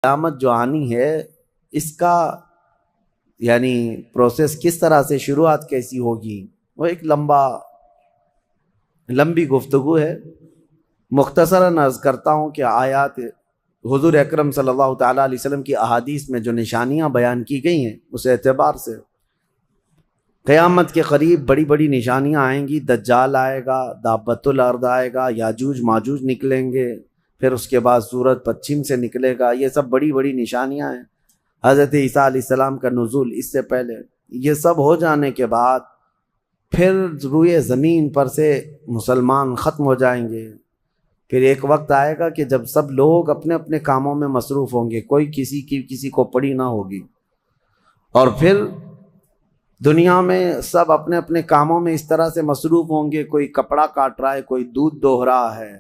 قیامت جو آنی ہے اس کا یعنی پروسیس کس طرح سے، شروعات کیسی ہوگی، وہ ایک لمبی گفتگو ہے۔ مختصراً عرض کرتا ہوں کہ آیات حضور اکرم صلی اللہ تعالیٰ علیہ وسلم کی احادیث میں جو نشانیاں بیان کی گئی ہیں اس اعتبار سے قیامت کے قریب بڑی بڑی نشانیاں آئیں گی۔ دجال آئے گا، دابۃ الارض آئے گا، یاجوج ماجوج نکلیں گے، پھر اس کے بعد سورج پچھم سے نکلے گا۔ یہ سب بڑی بڑی نشانیاں ہیں۔ حضرت عیسیٰ علیہ السلام کا نزول اس سے پہلے، یہ سب ہو جانے کے بعد پھر روئے زمین پر سے مسلمان ختم ہو جائیں گے۔ پھر ایک وقت آئے گا کہ جب سب لوگ اپنے اپنے کاموں میں مصروف ہوں گے، کوئی کسی کو پڑی نہ ہوگی، اور پھر دنیا میں سب اپنے اپنے کاموں میں اس طرح سے مصروف ہوں گے، کوئی کپڑا کاٹ رہا ہے، کوئی دودھ دوہ رہا ہے،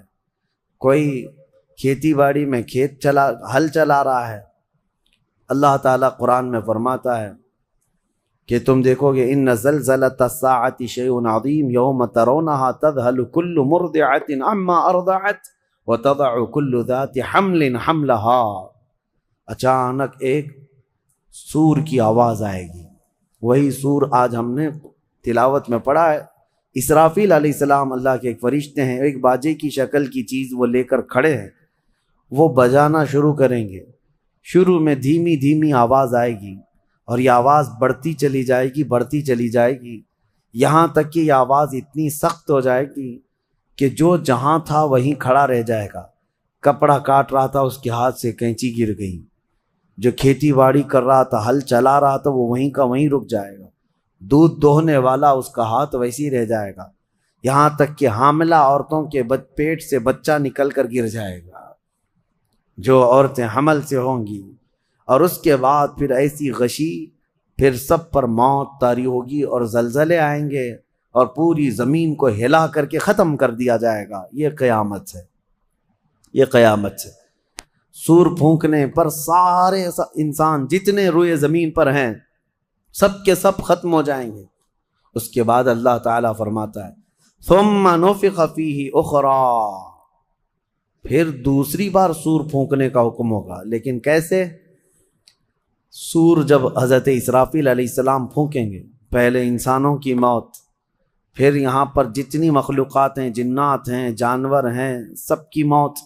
کوئی کھیتی باڑی میں ہل چلا رہا ہے۔ اللہ تعالیٰ قرآن میں فرماتا ہے کہ تم دیکھو گے ان زلزلۃ الساعۃ شیء عظیم یوم ترونها تذهل كل مرضعۃ عما ارضعت وتضع كل ذات حمل حملها۔ اچانک ایک سور کی آواز آئے گی، وہی سور آج ہم نے تلاوت میں پڑھا ہے۔ اسرافیل علیہ السلام اللہ کے ایک فرشتے ہیں، ایک باجے کی شکل کی چیز وہ لے کر کھڑے ہیں، وہ بجانا شروع کریں گے۔ شروع میں دھیمی دھیمی آواز آئے گی اور یہ آواز بڑھتی چلی جائے گی یہاں تک کہ یہ آواز اتنی سخت ہو جائے گی کہ جو جہاں تھا وہیں کھڑا رہ جائے گا۔ کپڑا کاٹ رہا تھا، اس کے ہاتھ سے کینچی گر گئی، جو کھیتی باڑی کر رہا تھا، ہل چلا رہا تھا، وہ وہیں کا وہیں رک جائے گا۔ دودھ دوہنے والا اس کا ہاتھ ویسے ہی رہ جائے گا، یہاں تک کہ حاملہ عورتوں کے پیٹ سے بچہ نکل کر گر جائے گا، جو عورتیں حمل سے ہوں گی۔ اور اس کے بعد پھر ایسی غشی، پھر سب پر موت طاری ہوگی اور زلزلے آئیں گے اور پوری زمین کو ہلا کر کے ختم کر دیا جائے گا۔ یہ قیامت ہے۔ سور پھونکنے پر سارے انسان جتنے روئے زمین پر ہیں سب کے سب ختم ہو جائیں گے۔ اس کے بعد اللہ تعالیٰ فرماتا ہے ثم نفخ فیہ اخری، پھر دوسری بار سور پھونکنے کا حکم ہوگا۔ لیکن کیسے؟ سور جب حضرت اسرافیل علیہ السلام پھونکیں گے، پہلے انسانوں کی موت، پھر یہاں پر جتنی مخلوقات ہیں، جنات ہیں، جانور ہیں، سب کی موت،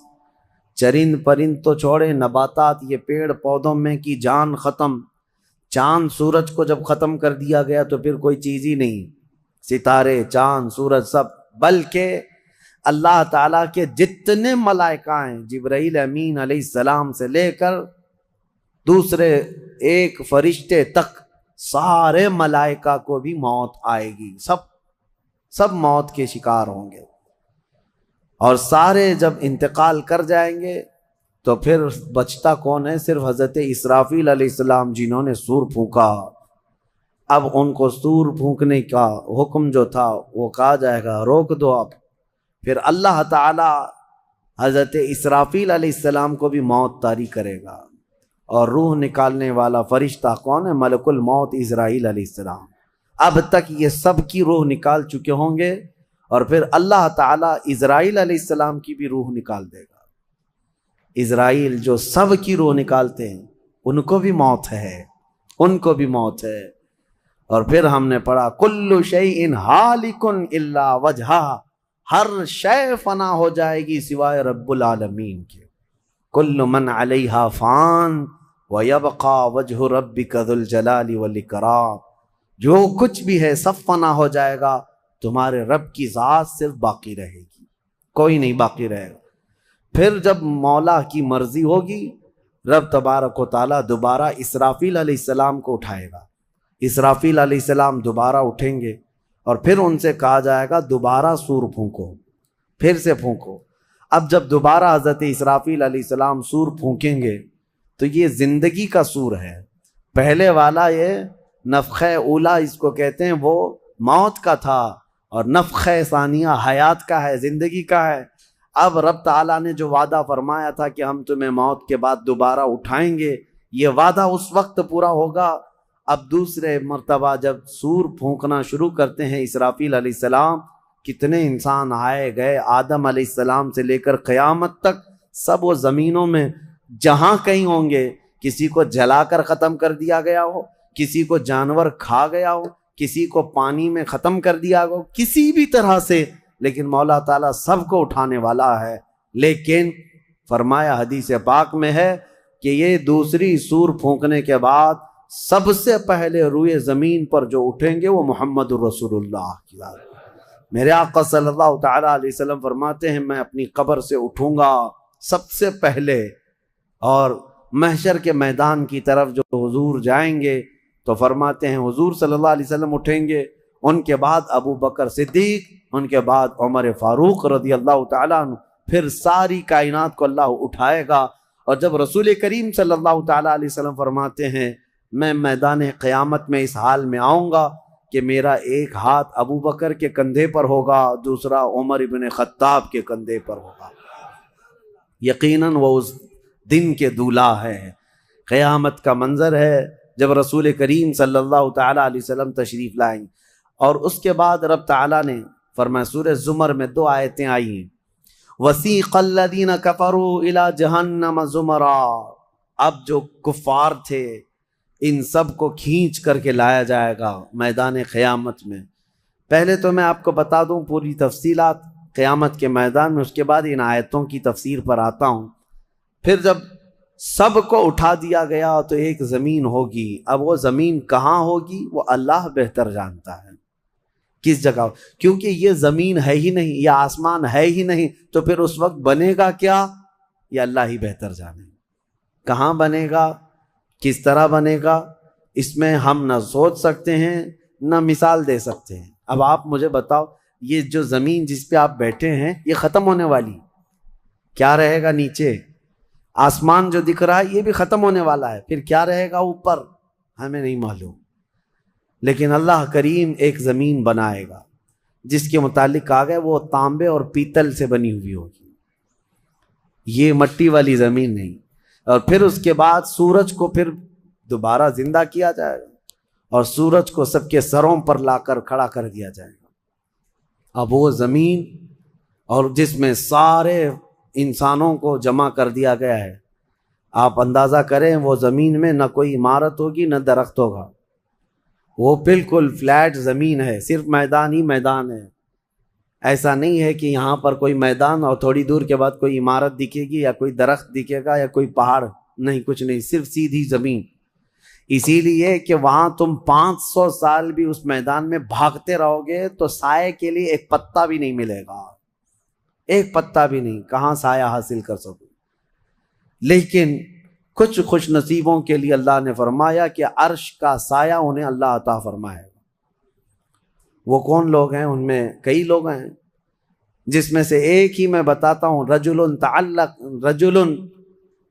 چرند پرند تو چھوڑے، نباتات، یہ پیڑ پودوں میں کی جان ختم۔ چاند سورج کو جب ختم کر دیا گیا تو پھر کوئی چیز ہی نہیں، ستارے، چاند، سورج سب، بلکہ اللہ تعالیٰ کے جتنے ملائکہ ہیں، جبرائیل امین علیہ السلام سے لے کر دوسرے ایک فرشتے تک، سارے ملائکہ کو بھی موت آئے گی، سب موت کے شکار ہوں گے۔ اور سارے جب انتقال کر جائیں گے تو پھر بچتا کون ہے؟ صرف حضرت اسرافیل علیہ السلام جنہوں نے سور پھونکا۔ اب ان کو سور پھونکنے کا حکم جو تھا وہ کہا جائے گا روک دو اب۔ پھر اللہ تعالی حضرت اسرافیل علیہ السلام کو بھی موت طاری کرے گا، اور روح نکالنے والا فرشتہ کون ہے؟ ملک الموت اسرائیل علیہ السلام۔ اب تک یہ سب کی روح نکال چکے ہوں گے، اور پھر اللہ تعالیٰ اسرائیل علیہ السلام کی بھی روح نکال دے گا۔ اسرائیل جو سب کی روح نکالتے ہیں ان کو بھی موت ہے۔ اور پھر ہم نے پڑھا کل شیء ہالک الا وجہہ، ہر شے فنا ہو جائے گی سوائے رب العالمین کے۔ کل من علیہا فان ویبقى وجہ ربک ذو الجلال والاکرام، جو کچھ بھی ہے سب فنا ہو جائے گا، تمہارے رب کی ذات صرف باقی رہے گی، کوئی نہیں باقی رہے گا۔ پھر جب مولا کی مرضی ہوگی، رب تبارک و تعالیٰ دوبارہ اسرافیل علیہ السلام کو اٹھائے گا۔ اسرافیل علیہ السلام دوبارہ اٹھیں گے، اور پھر ان سے کہا جائے گا دوبارہ سور پھونکو، پھر سے پھونکو۔ اب جب دوبارہ حضرت اسرافیل علیہ السلام سور پھونکیں گے تو یہ زندگی کا سور ہے۔ پہلے والا یہ نفخہ اولا اس کو کہتے ہیں، وہ موت کا تھا، اور نفخہ ثانیہ حیات کا ہے، زندگی کا ہے۔ اب رب تعالیٰ نے جو وعدہ فرمایا تھا کہ ہم تمہیں موت کے بعد دوبارہ اٹھائیں گے، یہ وعدہ اس وقت پورا ہوگا۔ اب دوسرے مرتبہ جب سور پھونکنا شروع کرتے ہیں اسرافیل علیہ السلام، کتنے انسان آئے گئے، آدم علیہ السلام سے لے کر قیامت تک سب وہ زمینوں میں جہاں کہیں ہوں گے، کسی کو جلا کر ختم کر دیا گیا ہو، کسی کو جانور کھا گیا ہو، کسی کو پانی میں ختم کر دیا ہو، کسی بھی طرح سے، لیکن مولا تعالیٰ سب کو اٹھانے والا ہے۔ لیکن فرمایا حدیث پاک میں ہے کہ یہ دوسری سور پھونکنے کے بعد سب سے پہلے روئے زمین پر جو اٹھیں گے وہ محمد الرسول اللہ کی ذات۔ میرے آقا صلی اللہ تعالیٰ علیہ وسلم فرماتے ہیں میں اپنی قبر سے اٹھوں گا سب سے پہلے، اور محشر کے میدان کی طرف جو حضور جائیں گے تو فرماتے ہیں حضور صلی اللہ علیہ وسلم اٹھیں گے، ان کے بعد ابو بکر صدیق، ان کے بعد عمر فاروق رضی اللہ تعالیٰ عنہ، پھر ساری کائنات کو اللہ اٹھائے گا۔ اور جب رسول کریم صلی اللہ تعالیٰ علیہ وسلم فرماتے ہیں میں میدان قیامت میں اس حال میں آؤں گا کہ میرا ایک ہاتھ ابو بکر کے کندھے پر ہوگا، دوسرا عمر ابن خطاب کے کندھے پر ہوگا۔ یقیناً وہ اس دن کے دولہ ہے، قیامت کا منظر ہے جب رسول کریم صلی اللہ تعالیٰ علیہ وسلم تشریف لائیں۔ اور اس کے بعد رب تعالیٰ نے فرمایا، سورہ زمر میں 2 آیتیں آئی ہیں، وَسِيقَ الَّذِينَ كَفَرُوا إِلَى جَهَنَّمَ زُمَرًا، اب جو کفار تھے ان سب کو کھینچ کر کے لایا جائے گا میدان قیامت میں۔ پہلے تو میں آپ کو بتا دوں پوری تفصیلات قیامت کے میدان میں، اس کے بعد ان آیتوں کی تفسیر پر آتا ہوں۔ پھر جب سب کو اٹھا دیا گیا تو ایک زمین ہوگی، اب وہ زمین کہاں ہوگی وہ اللہ بہتر جانتا ہے کس جگہ، کیونکہ یہ زمین ہے ہی نہیں، یہ آسمان ہے ہی نہیں، تو پھر اس وقت بنے گا کیا یہ اللہ ہی بہتر جانے۔ کہاں بنے گا، کس طرح بنے گا، اس میں ہم نہ سوچ سکتے ہیں نہ مثال دے سکتے ہیں۔ اب آپ مجھے بتاؤ، یہ جو زمین جس پہ آپ بیٹھے ہیں یہ ختم ہونے والی، کیا رہے گا نیچے؟ آسمان جو دکھ رہا ہے یہ بھی ختم ہونے والا ہے، پھر کیا رہے گا اوپر ہمیں نہیں معلوم۔ لیکن اللہ کریم ایک زمین بنائے گا جس کے متعلق کہا گیا وہ تانبے اور پیتل سے بنی ہوئی ہوگی، یہ مٹی والی زمین نہیں۔ اور پھر اس کے بعد سورج کو پھر دوبارہ زندہ کیا جائے گا اور سورج کو سب کے سروں پر لا کر کھڑا کر دیا جائے گا۔ اب وہ زمین اور جس میں سارے انسانوں کو جمع کر دیا گیا ہے، آپ اندازہ کریں وہ زمین میں نہ کوئی عمارت ہوگی نہ درخت ہوگا، وہ بالکل فلیٹ زمین ہے، صرف میدان ہی میدان ہے۔ ایسا نہیں ہے کہ یہاں پر کوئی میدان اور تھوڑی دور کے بعد کوئی عمارت دکھے گی یا کوئی درخت دکھے گا یا کوئی پہاڑ، نہیں، کچھ نہیں، صرف سیدھی زمین۔ اسی لیے کہ وہاں تم 500 سال بھی اس میدان میں بھاگتے رہو گے تو سائے کے لیے ایک پتا بھی نہیں ملے گا، ایک پتا بھی نہیں، کہاں سایہ حاصل کر سکو۔ لیکن کچھ خوش نصیبوں کے لیے اللہ نے فرمایا کہ عرش کا سایہ انہیں اللہ عطا فرمائے گا۔ وہ کون لوگ ہیں؟ ان میں کئی لوگ ہیں، جس میں سے ایک ہی میں بتاتا ہوں، رجل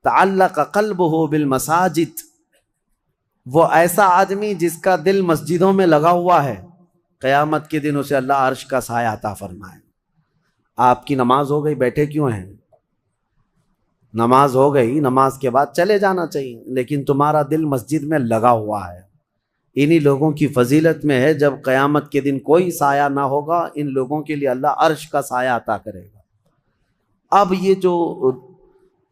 تعلق قلبہ بالمساجد، وہ ایسا آدمی جس کا دل مسجدوں میں لگا ہوا ہے، قیامت کے دن اسے اللہ عرش کا سایہ عطا فرمائے۔ آپ کی نماز ہو گئی، بیٹھے کیوں ہیں؟ نماز ہو گئی، نماز کے بعد چلے جانا چاہیے، لیکن تمہارا دل مسجد میں لگا ہوا ہے۔ انہی لوگوں کی فضیلت میں ہے جب قیامت کے دن کوئی سایہ نہ ہوگا، ان لوگوں کے لیے اللہ عرش کا سایہ عطا کرے گا۔ اب یہ جو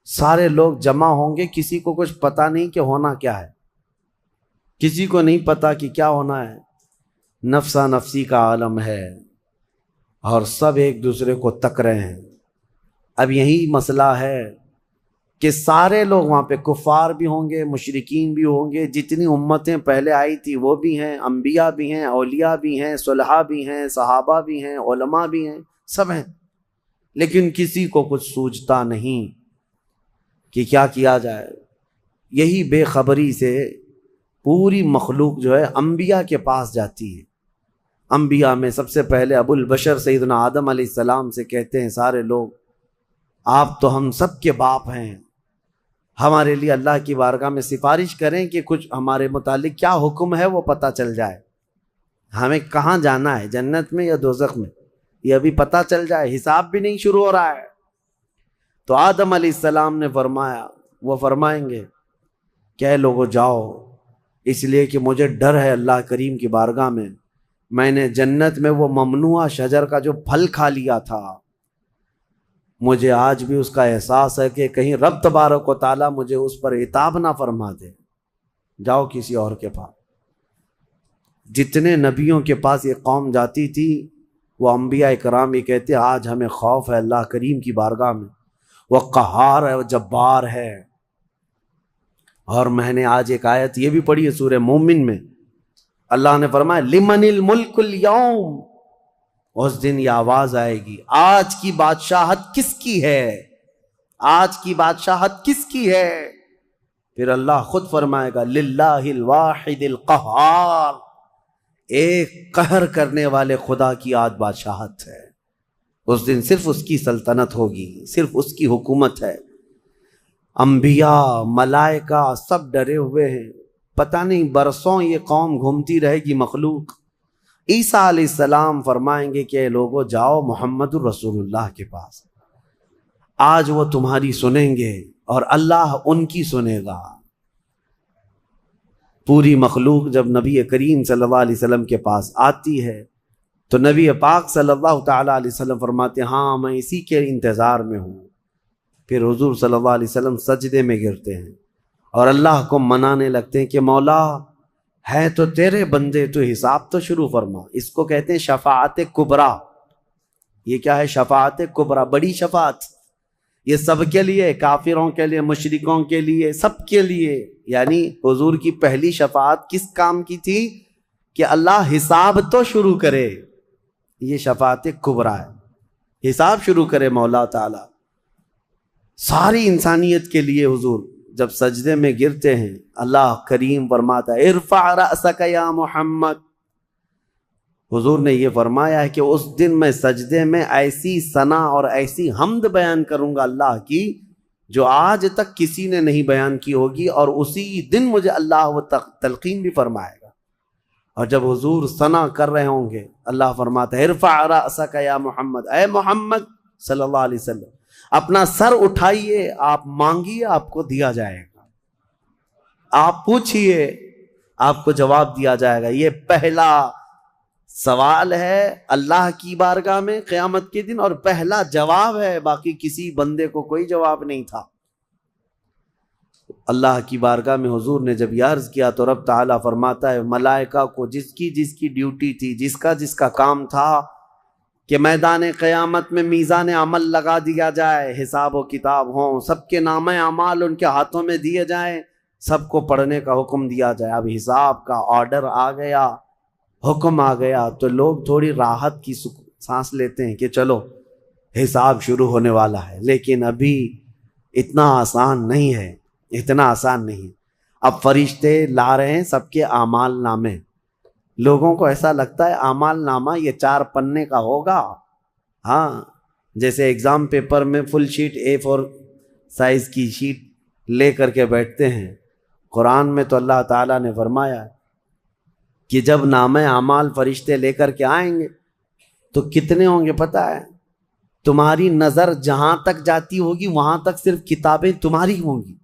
سارے لوگ جمع ہوں گے، کسی کو کچھ پتہ نہیں کہ ہونا کیا ہے، کسی کو نہیں پتا کہ کیا ہونا ہے، نفسا نفسی کا عالم ہے اور سب ایک دوسرے کو تک رہے ہیں۔ اب یہی مسئلہ ہے کہ سارے لوگ وہاں پہ، کفار بھی ہوں گے، مشرکین بھی ہوں گے، جتنی امتیں پہلے آئی تھی وہ بھی ہیں، انبیاء بھی ہیں، اولیاء بھی ہیں، صلحاء بھی ہیں، صحابہ بھی ہیں، علماء بھی ہیں، سب ہیں، لیکن کسی کو کچھ سوچتا نہیں کہ کیا کیا جائے۔ یہی بے خبری سے پوری مخلوق جو ہے انبیاء کے پاس جاتی ہے۔ انبیاء میں سب سے پہلے ابو البشر سیدنا آدم علیہ السلام سے کہتے ہیں سارے لوگ، آپ تو ہم سب کے باپ ہیں، ہمارے لیے اللہ کی بارگاہ میں سفارش کریں کہ کچھ ہمارے متعلق کیا حکم ہے وہ پتہ چل جائے، ہمیں کہاں جانا ہے، جنت میں یا دوزخ میں، یہ ابھی پتہ چل جائے، حساب بھی نہیں شروع ہو رہا ہے۔ تو آدم علیہ السلام نے فرمایا، وہ فرمائیں گے کہ اے لوگو جاؤ، اس لیے کہ مجھے ڈر ہے اللہ کریم کی بارگاہ میں نے جنت میں وہ ممنوع شجر کا جو پھل کھا لیا تھا، مجھے آج بھی اس کا احساس ہے کہ کہیں رب تبارک و تعالیٰ مجھے اس پر عتاب نہ فرما دے، جاؤ کسی اور کے پاس۔ جتنے نبیوں کے پاس یہ قوم جاتی تھی وہ انبیاء کرام یہ کہتے آج ہمیں خوف ہے اللہ کریم کی بارگاہ میں، وہ قہار ہے، وہ جبار ہے۔ اور میں نے آج ایک آیت یہ بھی پڑھی ہے سورہ مومن میں، اللہ نے فرمایا لمن الملک اليوم، اس دن یہ آواز آئے گی آج کی بادشاہت کس کی ہے، آج کی بادشاہت کس کی ہے؟ پھر اللہ خود فرمائے گا للہ الواحد القہار، ایک قہر کرنے والے خدا کی آج بادشاہت ہے۔ اس دن صرف اس کی سلطنت ہوگی، صرف اس کی حکومت ہے۔ انبیاء ملائکہ سب ڈرے ہوئے ہیں، پتہ نہیں برسوں یہ قوم گھومتی رہے گی مخلوق۔ عیسیٰ علیہ السلام فرمائیں گے کہ لوگوں جاؤ محمد الرسول اللہ کے پاس، آج وہ تمہاری سنیں گے اور اللہ ان کی سنے گا۔ پوری مخلوق جب نبی کریم صلی اللہ علیہ وسلم کے پاس آتی ہے تو نبی پاک صلی اللہ تعالیٰ علیہ وسلم فرماتے ہاں میں اسی کے انتظار میں ہوں۔ پھر حضور صلی اللہ علیہ وسلم سجدے میں گرتے ہیں اور اللہ کو منانے لگتے ہیں کہ مولا ہے تو تیرے بندے، تو حساب تو شروع فرما۔ اس کو کہتے ہیں شفاعت کبریٰ۔ یہ کیا ہے شفاعت کبریٰ؟ بڑی شفاعت، یہ سب کے لیے، کافروں کے لیے، مشرکوں کے لیے، سب کے لیے۔ یعنی حضور کی پہلی شفاعت کس کام کی تھی؟ کہ اللہ حساب تو شروع کرے، یہ شفاعت کبریٰ ہے، حساب شروع کرے مولا تعالی۔ ساری انسانیت کے لیے حضور جب سجدے میں گرتے ہیں اللہ کریم فرماتا ہے ارفع رأسک یا محمد۔ حضور نے یہ فرمایا ہے کہ اس دن میں سجدے میں ایسی ثنا اور ایسی حمد بیان کروں گا اللہ کی جو آج تک کسی نے نہیں بیان کی ہوگی، اور اسی دن مجھے اللہ وہ تلقین بھی فرمائے گا۔ اور جب حضور ثنا کر رہے ہوں گے اللہ فرماتا ہے ارفع رأسک یا محمد، اے محمد صلی اللہ علیہ وسلم اپنا سر اٹھائیے، آپ مانگیے آپ کو دیا جائے گا، آپ پوچھئے آپ کو جواب دیا جائے گا۔ یہ پہلا سوال ہے اللہ کی بارگاہ میں قیامت کے دن، اور پہلا جواب ہے، باقی کسی بندے کو کوئی جواب نہیں تھا۔ اللہ کی بارگاہ میں حضور نے جب یہ عرض کیا تو رب تعالیٰ فرماتا ہے ملائکہ کو جس کی ڈیوٹی تھی، جس کا کام تھا کہ میدان قیامت میں میزان عمل لگا دیا جائے، حساب و کتاب ہوں، سب کے نام اعمال ان کے ہاتھوں میں دیے جائیں، سب کو پڑھنے کا حکم دیا جائے۔ اب حساب کا آرڈر آ گیا، حکم آ گیا، تو لوگ تھوڑی راحت کی سانس لیتے ہیں کہ چلو حساب شروع ہونے والا ہے، لیکن ابھی اتنا آسان نہیں ہے، اتنا آسان نہیں۔ اب فرشتے لا رہے ہیں سب کے اعمال نامے۔ لوگوں کو ایسا لگتا ہے اعمال نامہ یہ 4 پنے کا ہوگا، ہاں جیسے ایگزام پیپر میں فل شیٹ A4 سائز کی شیٹ لے کر کے بیٹھتے ہیں۔ قرآن میں تو اللہ تعالیٰ نے فرمایا کہ جب نامہ اعمال فرشتے لے کر کے آئیں گے تو کتنے ہوں گے پتہ ہے؟ تمہاری نظر جہاں تک جاتی ہوگی وہاں تک صرف کتابیں تمہاری ہوں گی،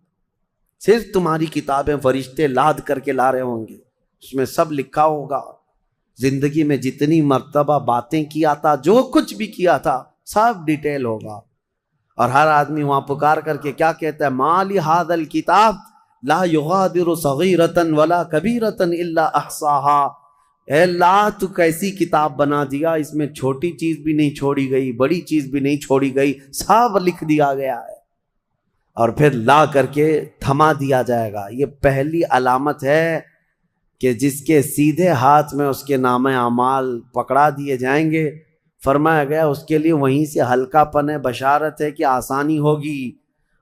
صرف تمہاری کتابیں فرشتے لاد کر کے لا رہے ہوں گے۔ اس میں سب لکھا ہوگا، زندگی میں جتنی مرتبہ باتیں کیا تھا، جو کچھ بھی کیا تھا، سب ڈیٹیل ہوگا۔ اور ہر آدمی وہاں پکار کر کے کیا کہتا ہے ما لہذا الکتاب لا یغادر صغیرۃ ولا کبیرۃ الا احصاها۔ اے اللہ تو کیسی کتاب بنا دیا، اس میں چھوٹی چیز بھی نہیں چھوڑی گئی، بڑی چیز بھی نہیں چھوڑی گئی، سب لکھ دیا گیا ہے۔ اور پھر لا کر کے تھما دیا جائے گا۔ یہ پہلی علامت ہے کہ جس کے سیدھے ہاتھ میں اس کے نامہ اعمال پکڑا دیے جائیں گے، فرمایا گیا اس کے لیے وہیں سے ہلکا پن ہے، بشارت ہے کہ آسانی ہوگی۔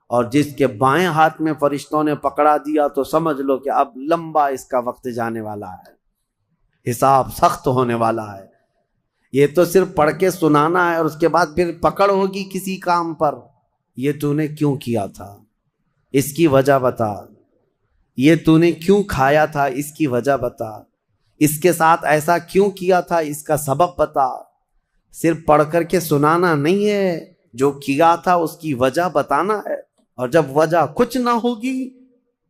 اور جس کے بائیں ہاتھ میں فرشتوں نے پکڑا دیا تو سمجھ لو کہ اب لمبا اس کا وقت جانے والا ہے، حساب سخت ہونے والا ہے۔ یہ تو صرف پڑھ کے سنانا ہے اور اس کے بعد پھر پکڑ ہوگی کسی کام پر۔ یہ تو نے کیوں کیا تھا، اس کی وجہ بتا۔ یہ تو نے کیوں کھایا تھا، اس کی وجہ بتا۔ اس کے ساتھ ایسا کیوں کیا تھا، اس کا سبب بتا۔ صرف پڑھ کر کے سنانا نہیں ہے، جو کیا تھا اس کی وجہ بتانا ہے۔ اور جب وجہ کچھ نہ ہوگی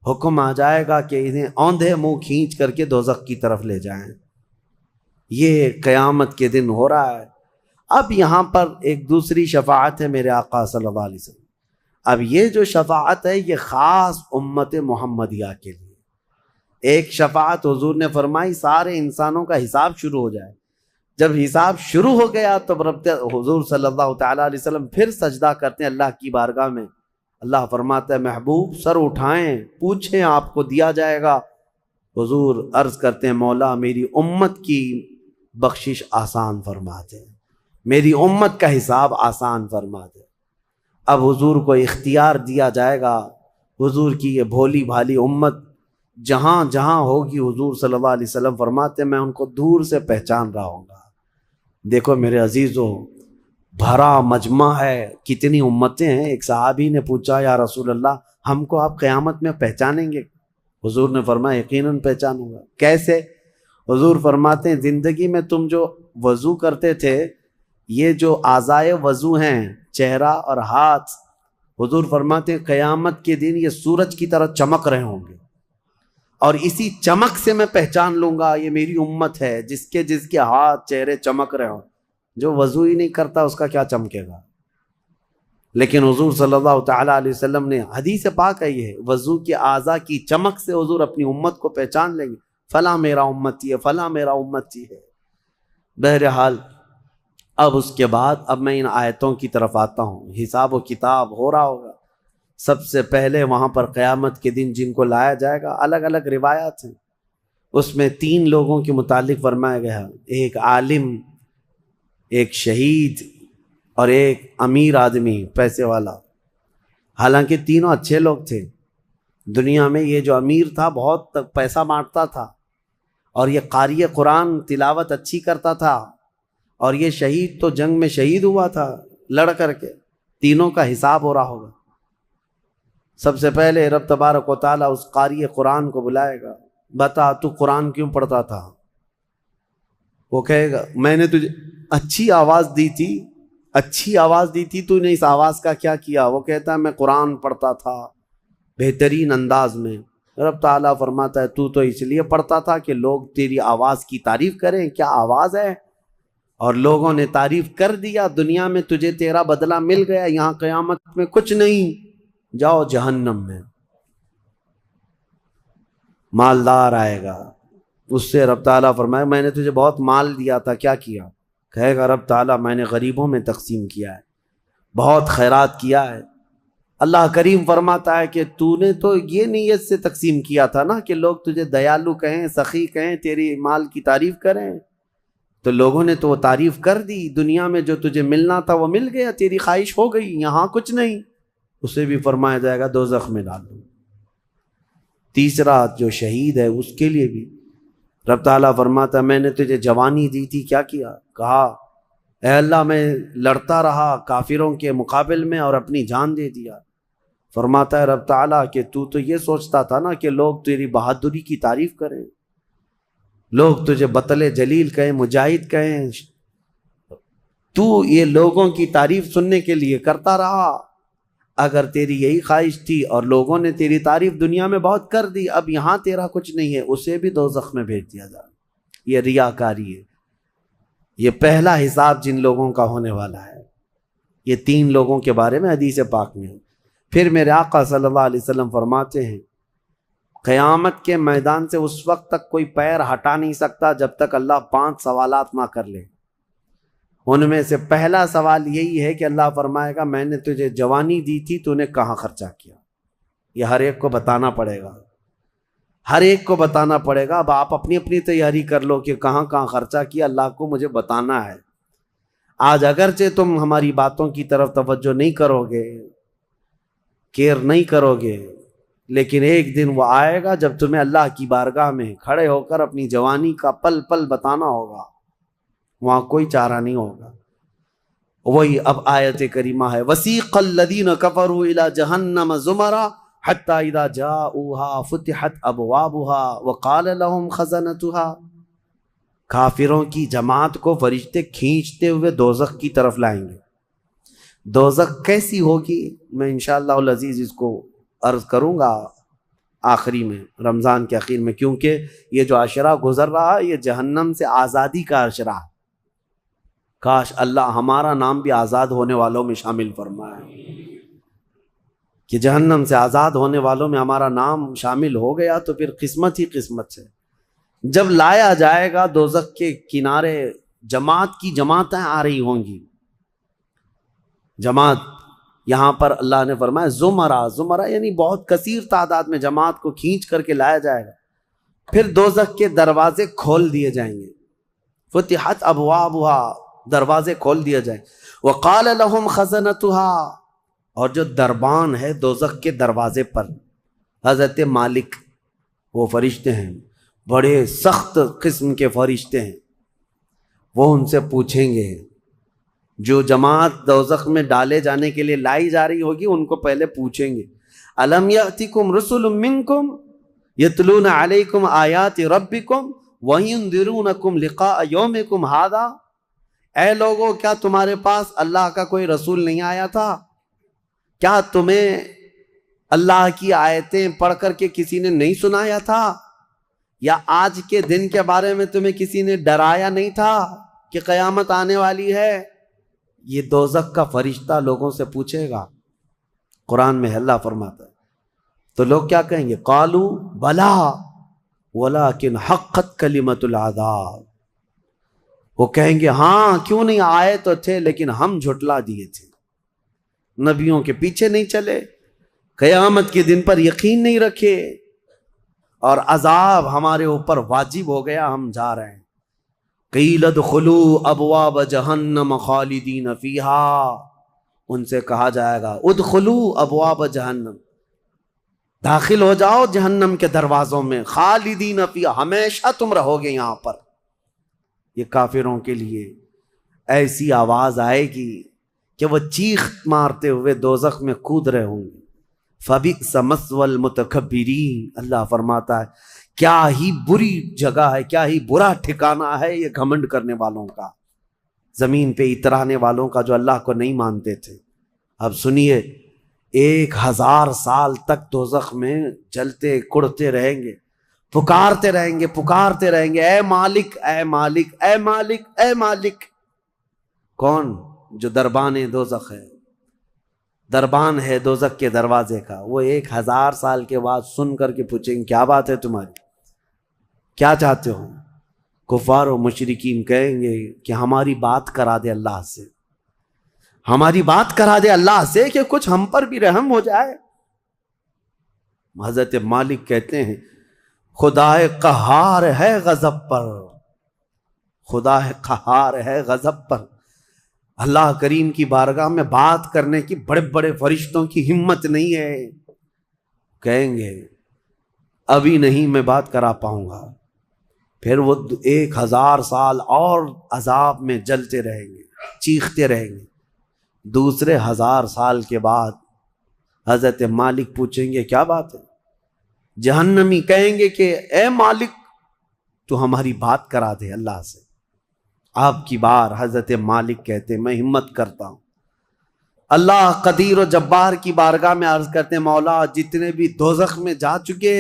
حکم آ جائے گا کہ انہیں اوندھے منہ کھینچ کر کے دوزخ کی طرف لے جائیں۔ یہ قیامت کے دن ہو رہا ہے۔ اب یہاں پر ایک دوسری شفاعت ہے میرے آقا صلی اللہ علیہ وسلم. اب یہ جو شفاعت ہے یہ خاص امت محمدیہ کے لیے. ایک شفاعت حضور نے فرمائی سارے انسانوں کا حساب شروع ہو جائے. جب حساب شروع ہو گیا تو حضور صلی اللہ تعالیٰ علیہ وسلم پھر سجدہ کرتے ہیں اللہ کی بارگاہ میں. اللہ فرماتا ہے محبوب سر اٹھائیں پوچھیں آپ کو دیا جائے گا. حضور عرض کرتے ہیں مولا میری امت کی بخشش آسان فرما دے, میری امت کا حساب آسان فرما دے. اب حضور کو اختیار دیا جائے گا. حضور کی یہ بھولی بھالی امت جہاں جہاں ہوگی حضور صلی اللہ علیہ وسلم فرماتے ہیں میں ان کو دور سے پہچان رہا ہوں گا. دیکھو میرے عزیزوں بھرا مجمع ہے, کتنی امتیں ہیں. ایک صحابی نے پوچھا یا رسول اللہ ہم کو آپ قیامت میں پہچانیں گے؟ حضور نے فرمایا یقیناً پہچانوں گا. کیسے؟ حضور فرماتے ہیں زندگی میں تم جو وضو کرتے تھے یہ جو اعضائے وضو ہیں چہرہ اور ہاتھ, حضور فرماتے ہیں قیامت کے دن یہ سورج کی طرح چمک رہے ہوں گے اور اسی چمک سے میں پہچان لوں گا یہ میری امت ہے. جس کے ہاتھ چہرے چمک رہے ہوں, جو وضو ہی نہیں کرتا اس کا کیا چمکے گا. لیکن حضور صلی اللہ تعالیٰ علیہ وسلم نے حدیث پاک ہے یہ وضو کے اعضاء کی چمک سے حضور اپنی امت کو پہچان لیں گے فلاں میرا امتی ہے فلاں میرا امتی ہے. بہرحال اب اس کے بعد اب میں ان آیتوں کی طرف آتا ہوں. حساب و کتاب ہو رہا ہوگا. سب سے پہلے وہاں پر قیامت کے دن جن کو لایا جائے گا الگ الگ روایات ہیں, اس میں 3 لوگوں کے متعلق فرمایا گیا, ایک عالم, ایک شہید اور ایک امیر آدمی پیسے والا. حالانکہ تینوں اچھے لوگ تھے دنیا میں. یہ جو امیر تھا بہت پیسہ بانٹتا تھا اور یہ قاری قرآن تلاوت اچھی کرتا تھا, اور یہ شہید تو جنگ میں شہید ہوا تھا لڑ کر کے. تینوں کا حساب ہو رہا ہوگا. سب سے پہلے رب تبارک و تعالیٰ اس قاری قرآن کو بلائے گا, بتا تو قرآن کیوں پڑھتا تھا؟ وہ کہے گا میں نے تجھے اچھی آواز دی تھی تو نے اس آواز کا کیا کیا؟ وہ کہتا ہے میں قرآن پڑھتا تھا بہترین انداز میں. رب تعالیٰ فرماتا ہے تو اس لیے پڑھتا تھا کہ لوگ تیری آواز کی تعریف کریں, کیا آواز ہے, اور لوگوں نے تعریف کر دیا. دنیا میں تجھے تیرا بدلہ مل گیا, یہاں قیامت میں کچھ نہیں, جاؤ جہنم میں. مالدار آئے گا, اس سے رب تعالیٰ فرمائے میں نے تجھے بہت مال دیا تھا کیا کیا؟ کہے گا رب تعالیٰ میں نے غریبوں میں تقسیم کیا ہے, بہت خیرات کیا ہے. اللہ کریم فرماتا ہے کہ تو نے تو یہ نیت سے تقسیم کیا تھا نا کہ لوگ تجھے دیالو کہیں, سخی کہیں, تیری مال کی تعریف کریں. تو لوگوں نے تو وہ تعریف کر دی. دنیا میں جو تجھے ملنا تھا وہ مل گیا, تیری خواہش ہو گئی, یہاں کچھ نہیں. اسے بھی فرمایا جائے گا دوزخ میں ڈال دو. تیسرا جو شہید ہے اس کے لیے بھی رب تعالیٰ فرماتا ہے میں نے تجھے جوانی دی تھی کیا کیا؟ کہا اے اللہ میں لڑتا رہا کافروں کے مقابل میں اور اپنی جان دے دیا. فرماتا ہے رب تعالیٰ کہ تو یہ سوچتا تھا نا کہ لوگ تیری بہادری کی تعریف کریں, لوگ تجھے بطل جلیل کہیں, مجاہد کہیں, تو یہ لوگوں کی تعریف سننے کے لیے کرتا رہا. اگر تیری یہی خواہش تھی اور لوگوں نے تیری تعریف دنیا میں بہت کر دی, اب یہاں تیرا کچھ نہیں ہے, اسے بھی دوزخ میں بھیج دیا جائے. یہ ریاکاری ہے. یہ پہلا حساب جن لوگوں کا ہونے والا ہے. یہ 3 لوگوں کے بارے میں حدیث پاک میں ہے. پھر میرے آقا صلی اللہ علیہ وسلم فرماتے ہیں قیامت کے میدان سے اس وقت تک کوئی پیر ہٹا نہیں سکتا جب تک اللہ 5 سوالات نہ کر لے. ان میں سے پہلا سوال یہی ہے کہ اللہ فرمائے گا میں نے تجھے جوانی دی تھی تو نے کہاں خرچہ کیا؟ یہ ہر ایک کو بتانا پڑے گا, ہر ایک کو بتانا پڑے گا. اب آپ اپنی اپنی تیاری کر لو کہ کہاں کہاں خرچہ کیا, اللہ کو مجھے بتانا ہے. آج اگرچہ تم ہماری باتوں کی طرف توجہ نہیں کرو گے, کیئر نہیں کرو گے, لیکن ایک دن وہ آئے گا جب تمہیں اللہ کی بارگاہ میں کھڑے ہو کر اپنی جوانی کا پل پل بتانا ہوگا. وہاں کوئی چارہ نہیں ہوگا. وہی اب آیت کریمہ ہے وسیق الذین کفروا الی جہنم زمرا حتی اذا جاؤوها فتحت ابوابها وقال لهم خزنتها. کافروں کی جماعت کو فرشتے کھینچتے ہوئے دوزخ کی طرف لائیں گے. دوزخ کیسی ہوگی میں انشاءاللہ العزیز اس کو عرض کروں گا آخری میں, رمضان کے اخیر میں, کیونکہ یہ جو عشرہ گزر رہا ہے یہ جہنم سے آزادی کا عشرہ ہے. کاش اللہ ہمارا نام بھی آزاد ہونے والوں میں شامل فرمائے کہ جہنم سے آزاد ہونے والوں میں ہمارا نام شامل ہو گیا تو پھر قسمت ہی قسمت ہے۔ جب لایا جائے گا دوزخ کے کنارے جماعت کی جماعتیں آ رہی ہوں گی، جماعت، یہاں پر اللہ نے فرمایا زمرہ، زمرہ یعنی بہت کثیر تعداد میں جماعت کو کھینچ کر کے لایا جائے گا، پھر دوزخ کے دروازے کھول دیے جائیں گے، فتحت ابوابها، دروازے کھول دیے جائیں، وقال لهم خزنتها، اور جو دربان ہے دوزخ کے دروازے پر حضرت مالک، وہ فرشتے ہیں، بڑے سخت قسم کے فرشتے ہیں، وہ ان سے پوچھیں گے، جو جماعت دوزخ میں ڈالے جانے کے لیے لائی جا رہی ہوگی ان کو پہلے پوچھیں گے، الم یأتکم رسل منکم یتلون علیکم آیات ربکم وینذرونکم لقاء یومکم ھذا، اے لوگو کیا تمہارے پاس اللہ کا کوئی رسول نہیں آیا تھا؟ کیا تمہیں اللہ کی آیتیں پڑھ کر کے کسی نے نہیں سنایا تھا؟ یا آج کے دن کے بارے میں تمہیں کسی نے ڈرایا نہیں تھا کہ قیامت آنے والی ہے؟ یہ دوزخ کا فرشتہ لوگوں سے پوچھے گا، قرآن میں اللہ فرماتا ہے، تو لوگ کیا کہیں گے؟ قالوا بلا ولکن حقت کلمۃ العذاب، وہ کہیں گے ہاں کیوں نہیں آئے تو تھے لیکن ہم جھٹلا دیے تھے، نبیوں کے پیچھے نہیں چلے، قیامت کے دن پر یقین نہیں رکھے، اور عذاب ہمارے اوپر واجب ہو گیا، ہم جا رہے ہیں۔ قیل ادخلوا ابواب جہنم خالدین فیہا، ان سے کہا جائے گا ادخلوا ابواب جہنم، داخل ہو جاؤ جہنم کے دروازوں میں، خالدین فیہا، ہمیشہ تم رہو گے یہاں پر۔ یہ کافروں کے لیے ایسی آواز آئے گی کہ وہ چیخ مارتے ہوئے دوزخ میں کود رہے ہوں گے۔ فَبِئْسَ مَثْوَى الْمُتَكَبِّرِينَ، اللہ فرماتا ہے کیا ہی بری جگہ ہے، کیا ہی برا ٹھکانہ ہے یہ گھمنڈ کرنے والوں کا، زمین پہ اترانے والوں کا جو اللہ کو نہیں مانتے تھے۔ اب سنیے، 1000 سال تک دوزخ میں جلتے کڑتے رہیں گے، پکارتے رہیں گے، پکارتے رہیں گے، اے مالک اے مالک اے مالک اے مالک۔ کون؟ جو دربان دوزخ ہے، دربان ہے دوزخ کے دروازے کا، وہ 1000 سال کے بعد سن کر کے پوچھیں گے کیا بات ہے تمہاری، کیا چاہتے ہو؟ کفار و مشرکین کہیں گے کہ ہماری بات کرا دے اللہ سے، ہماری بات کرا دے اللہ سے کہ کچھ ہم پر بھی رحم ہو جائے۔ حضرت مالک کہتے ہیں خدا قہار ہے غضب پر، خدا قہار ہے غضب پر، اللہ کریم کی بارگاہ میں بات کرنے کی بڑے بڑے فرشتوں کی ہمت نہیں ہے، کہیں گے ابھی نہیں میں بات کرا پاؤں گا، پھر وہ 1000 سال اور عذاب میں جلتے رہیں گے، چیختے رہیں گے۔ دوسرے 1000 سال کے بعد حضرت مالک پوچھیں گے کیا بات ہے؟ جہنمی کہیں گے کہ اے مالک تو ہماری بات کرا دے اللہ سے۔ آپ کی بار حضرت مالک کہتے میں ہمت کرتا ہوں، اللہ قدیر و جبار کی بارگاہ میں عرض کرتے مولا جتنے بھی دوزخ میں جا چکے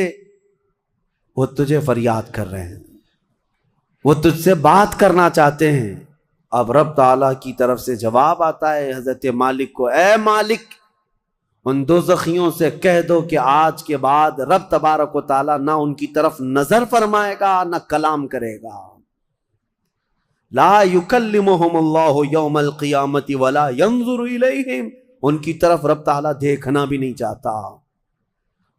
وہ تجھے فریاد کر رہے ہیں، وہ تجھ سے بات کرنا چاہتے ہیں۔ اب رب تعالیٰ کی طرف سے جواب آتا ہے حضرت مالک کو، اے مالک ان دوزخیوں سے کہہ دو کہ آج کے بعد رب تبارک و تعالیٰ نہ ان کی طرف نظر فرمائے گا نہ کلام کرے گا، لا یکلمہم اللہ یوم القیامت ولا ینظر الیہم، ان کی طرف رب تعالیٰ دیکھنا بھی نہیں چاہتا۔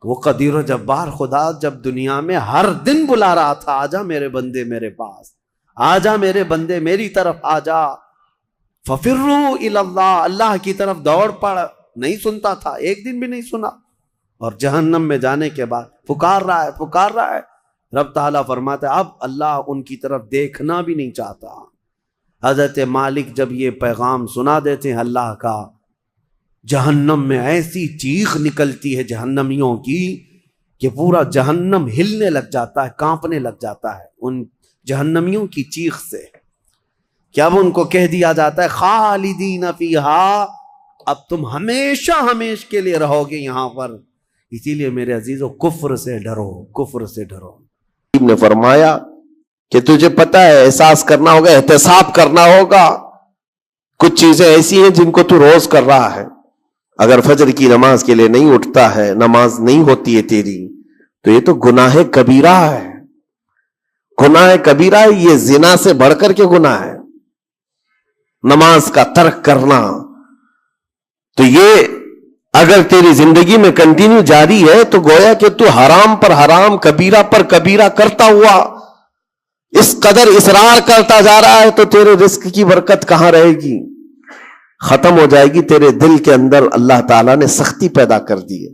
وہ قدیر و جبار خدا جب دنیا میں ہر دن بلا رہا تھا آجا میرے بندے میرے پاس، آجا میرے بندے میری طرف آجا، ففروا الی اللہ، اللہ کی طرف دوڑ پڑ، نہیں سنتا تھا، ایک دن بھی نہیں سنا، اور جہنم میں جانے کے بعد پکار رہا ہے پکار رہا ہے۔ رب تعالیٰ فرماتا ہے اب اللہ ان کی طرف دیکھنا بھی نہیں چاہتا۔ حضرت مالک جب یہ پیغام سنا دیتے ہیں اللہ کا، جہنم میں ایسی چیخ نکلتی ہے جہنمیوں کی کہ پورا جہنم ہلنے لگ جاتا ہے، کانپنے لگ جاتا ہے ان جہنمیوں کی چیخ سے، کہ اب ان کو کہہ دیا جاتا ہے خالدین فیہا، اب تم ہمیشہ ہمیشہ کے لیے رہو گے یہاں پر۔ اسی لیے میرے عزیزو کفر سے ڈرو، کفر سے ڈرو۔ نے فرمایا کہ تجھے پتہ ہے احساس کرنا ہوگا، احتساب کرنا ہوگا کچھ چیزیں ایسی ہیں جن کو تو روز کر رہا ہے، اگر فجر کی نماز کے لیے نہیں اٹھتا ہے، نماز نہیں ہوتی ہے تیری، تو یہ تو گناہ کبیرہ ہے، گناہ کبیرہ ہے، یہ زنا سے بڑھ کر کے گناہ ہے نماز کا ترک کرنا۔ تو یہ اگر تیری زندگی میں کنٹینیو جاری ہے تو گویا کہ تو حرام پر حرام، کبیرہ پر کبیرہ کرتا ہوا اس قدر اصرار کرتا جا رہا ہے، تو تیرے رزق کی برکت کہاں رہے گی؟ ختم ہو جائے گی۔ تیرے دل کے اندر اللہ تعالیٰ نے سختی پیدا کر دی ہے۔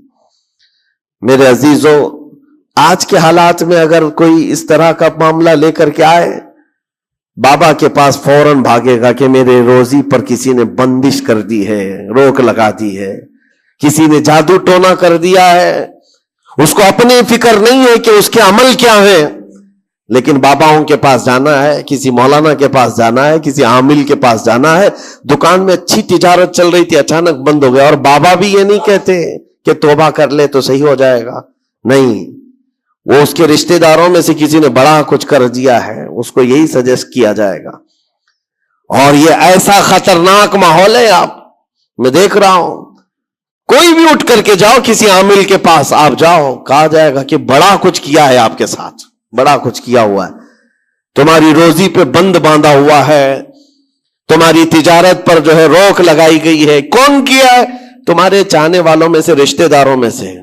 میرے عزیزو، آج کے حالات میں اگر کوئی اس طرح کا معاملہ لے کر کے آئے، بابا کے پاس فوراً بھاگے گا کہ میرے روزی پر کسی نے بندش کر دی ہے، روک لگا دی ہے، کسی نے جادو ٹونا کر دیا ہے۔ اس کو اپنی فکر نہیں ہے کہ اس کے عمل کیا ہے، لیکن باباؤں کے پاس جانا ہے، کسی مولانا کے پاس جانا ہے، کسی عامل کے پاس جانا ہے۔ دکان میں اچھی تجارت چل رہی تھی، اچانک بند ہو گیا، اور بابا بھی یہ نہیں کہتے کہ توبہ کر لے تو صحیح ہو جائے گا، نہیں، وہ اس کے رشتہ داروں میں سے کسی نے بڑا کچھ کر دیا ہے، اس کو یہی سجیسٹ کیا جائے گا۔ اور یہ ایسا خطرناک ماحول ہے، میں دیکھ رہا ہوں، کوئی بھی اٹھ کر کے جاؤ کسی عامل کے پاس، آپ جاؤ، کہا جائے گا کہ بڑا کچھ کیا ہے آپ کے ساتھ، بڑا کچھ کیا ہوا ہے، تمہاری روزی پہ بند باندھا ہوا ہے، تمہاری تجارت پر جو ہے روک لگائی گئی ہے۔ کون کیا ہے؟ تمہارے چاہنے والوں میں سے، رشتہ داروں میں سے،